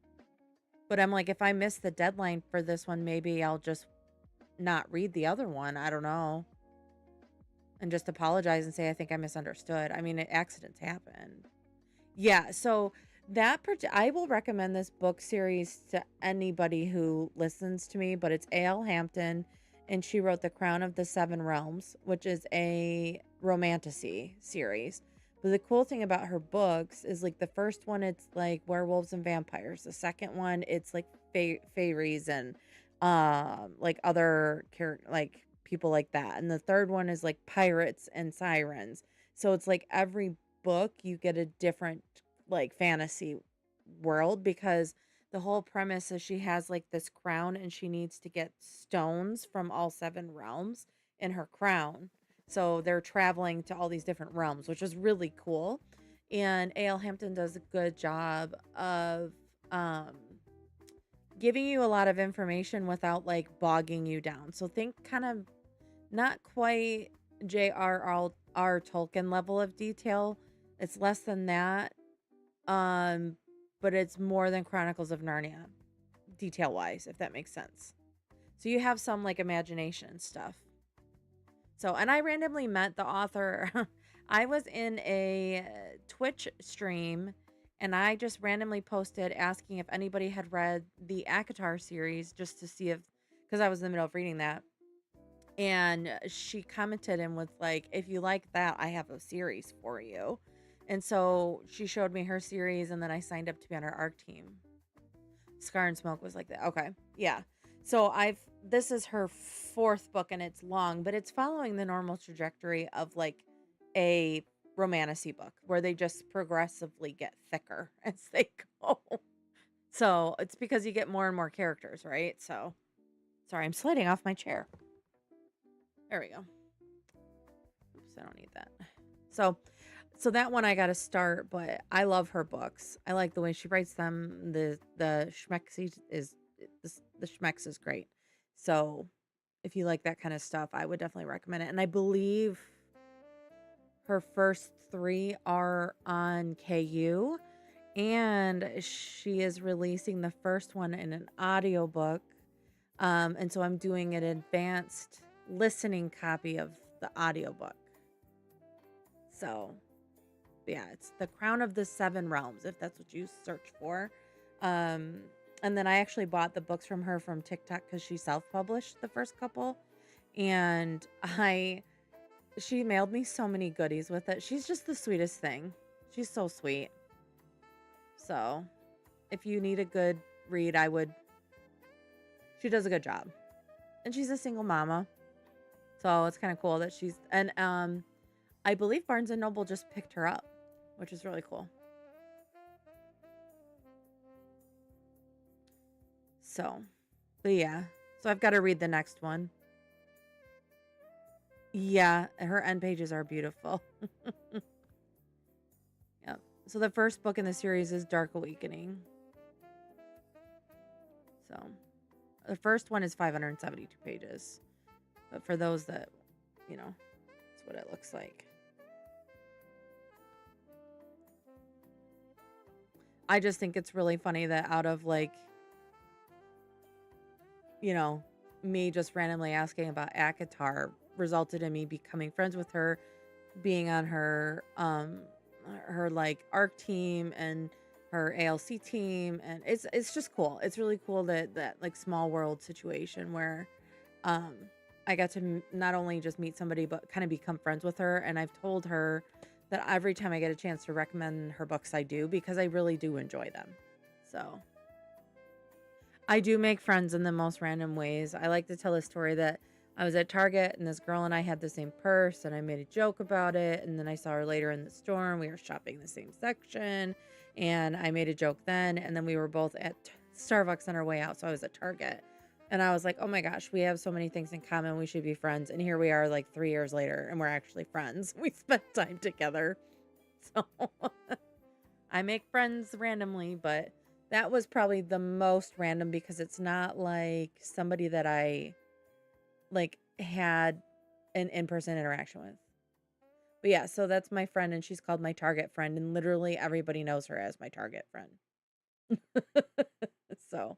but I'm like, if I miss the deadline for this one, maybe I'll just not read the other one. I don't know. And just apologize and say, I think I misunderstood. I mean, accidents happen. Yeah. So I will recommend this book series to anybody who listens to me, but it's A.L. Hampton, and she wrote The Crown of the Seven Realms, which is a romantasy series. But the cool thing about her books is like the first one, it's like werewolves and vampires. The second one, it's like fairies and like other like people like that. And the third one is like pirates and sirens. So it's like every book you get a different like fantasy world, because the whole premise is she has like this crown and she needs to get stones from all 7 realms in her crown. So they're traveling to all these different realms, which is really cool. And A.L. Hampton does a good job of um, giving you a lot of information without like bogging you down. So think kind of not quite J.R.R. Tolkien level of detail. It's less than that, um, but it's more than Chronicles of Narnia, detail wise, if that makes sense. So you have some like imagination and stuff. So, and I randomly met the author. I was in a Twitch stream and I just randomly posted asking if anybody had read the ACOTAR series just to see if, because I was in the middle of reading that. And she commented and was like, if you like that, I have a series for you. And so she showed me her series and then I signed up to be on her ARC team. Scar and Smoke was like that. Okay. Yeah. So this is her fourth book and it's long, but it's following the normal trajectory of like a romantasy book where they just progressively get thicker as they go. So it's because you get more and more characters, right? So sorry, I'm sliding off my chair. There we go. Oops, I don't need that. So that one I got to start, but I love her books. I like the way she writes them. The schmex is great. So if you like that kind of stuff, I would definitely recommend it. And I believe her first 3 are on KU, and she is releasing the first one in an audiobook. And so I'm doing an advanced listening copy of the audiobook. So yeah, it's The Crown of the Seven Realms, if that's what you search for. Um, and then I actually bought the books from her from TikTok because she self-published the first couple. And she mailed me so many goodies with it. She's just the sweetest thing. She's so sweet. So if you need a good read, she does a good job. And she's a single mama. So it's kind of cool that I believe Barnes and Noble just picked her up, which is really cool. So, but yeah. So I've got to read the next one. Yeah, her end pages are beautiful. Yep. So the first book in the series is Dark Awakening. So the first one is 572 pages. But for those that, that's what it looks like. I just think it's really funny that out of like, me just randomly asking about ACOTAR resulted in me becoming friends with her, being on her like ARC team and her ALC team, and it's just cool. It's really cool that like small world situation where I got to not only just meet somebody but kind of become friends with her. And I've told her that every time I get a chance to recommend her books, I do, because I really do enjoy them. So I do make friends in the most random ways. I like to tell a story that I was at Target and this girl and I had the same purse and I made a joke about it. And then I saw her later in the store and we were shopping the same section and I made a joke then. And then we were both at Starbucks on our way out. So I was at Target and I was like, oh my gosh, we have so many things in common. We should be friends. And here we are like 3 years later and we're actually friends. We spent time together. So I make friends randomly, but that was probably the most random because it's not like somebody that I like had an in-person interaction with. But yeah, so that's my friend and she's called my Target friend and literally everybody knows her as my Target friend. So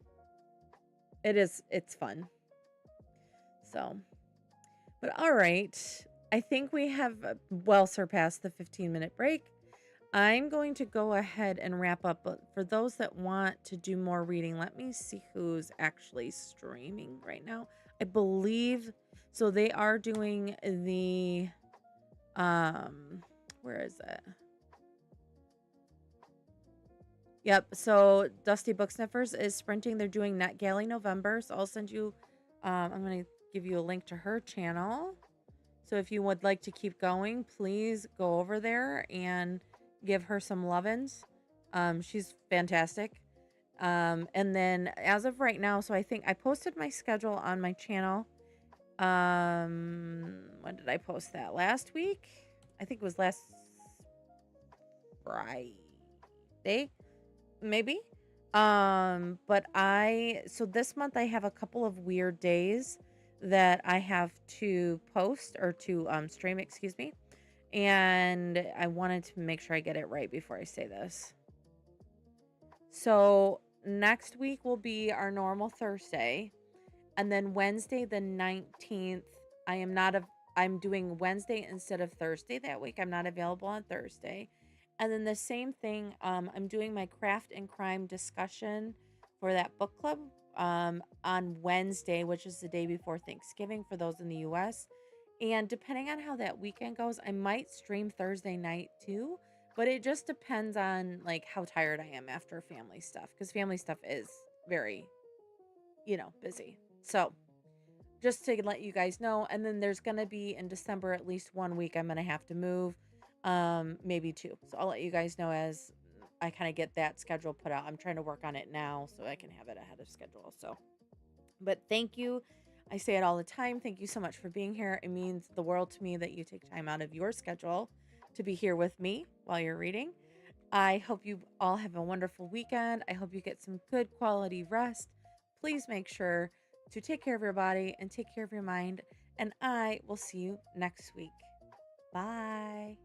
it's fun. So, but all right. I think we have well surpassed the 15-minute break. I'm going to go ahead and wrap up, but for those that want to do more reading, let me see who's actually streaming right now. I believe so they are doing the where is it? Yep, so Dusty Book Sniffers is sprinting. They're doing NetGalley November, so I'll send you I'm going to give you a link to her channel. So if you would like to keep going, please go over there and give her some lovin's. She's fantastic. And then as of right now, so I think I posted my schedule on my channel. When did I post that? Last week? I think it was last Friday, maybe. But so this month I have a couple of weird days that I have to post or to stream, excuse me. And I wanted to make sure I get it right before I say this. So next week will be our normal Thursday. And then Wednesday the 19th, I am not a I'm doing Wednesday instead of Thursday that week. I'm not available on Thursday. And then the same thing, I'm doing my craft and crime discussion for that book club on Wednesday, which is the day before Thanksgiving for those in the US. And depending on how that weekend goes, I might stream Thursday night too, but it just depends on like how tired I am after family stuff because family stuff is very, busy. So, just to let you guys know. And then there's going to be in December at least 1 week I'm going to have to move, maybe two. So I'll let you guys know as I kind of get that schedule put out. I'm trying to work on it now so I can have it ahead of schedule. So, but thank you. I say it all the time. Thank you so much for being here. It means the world to me that you take time out of your schedule to be here with me while you're reading. I hope you all have a wonderful weekend. I hope you get some good quality rest. Please make sure to take care of your body and take care of your mind. And I will see you next week. Bye.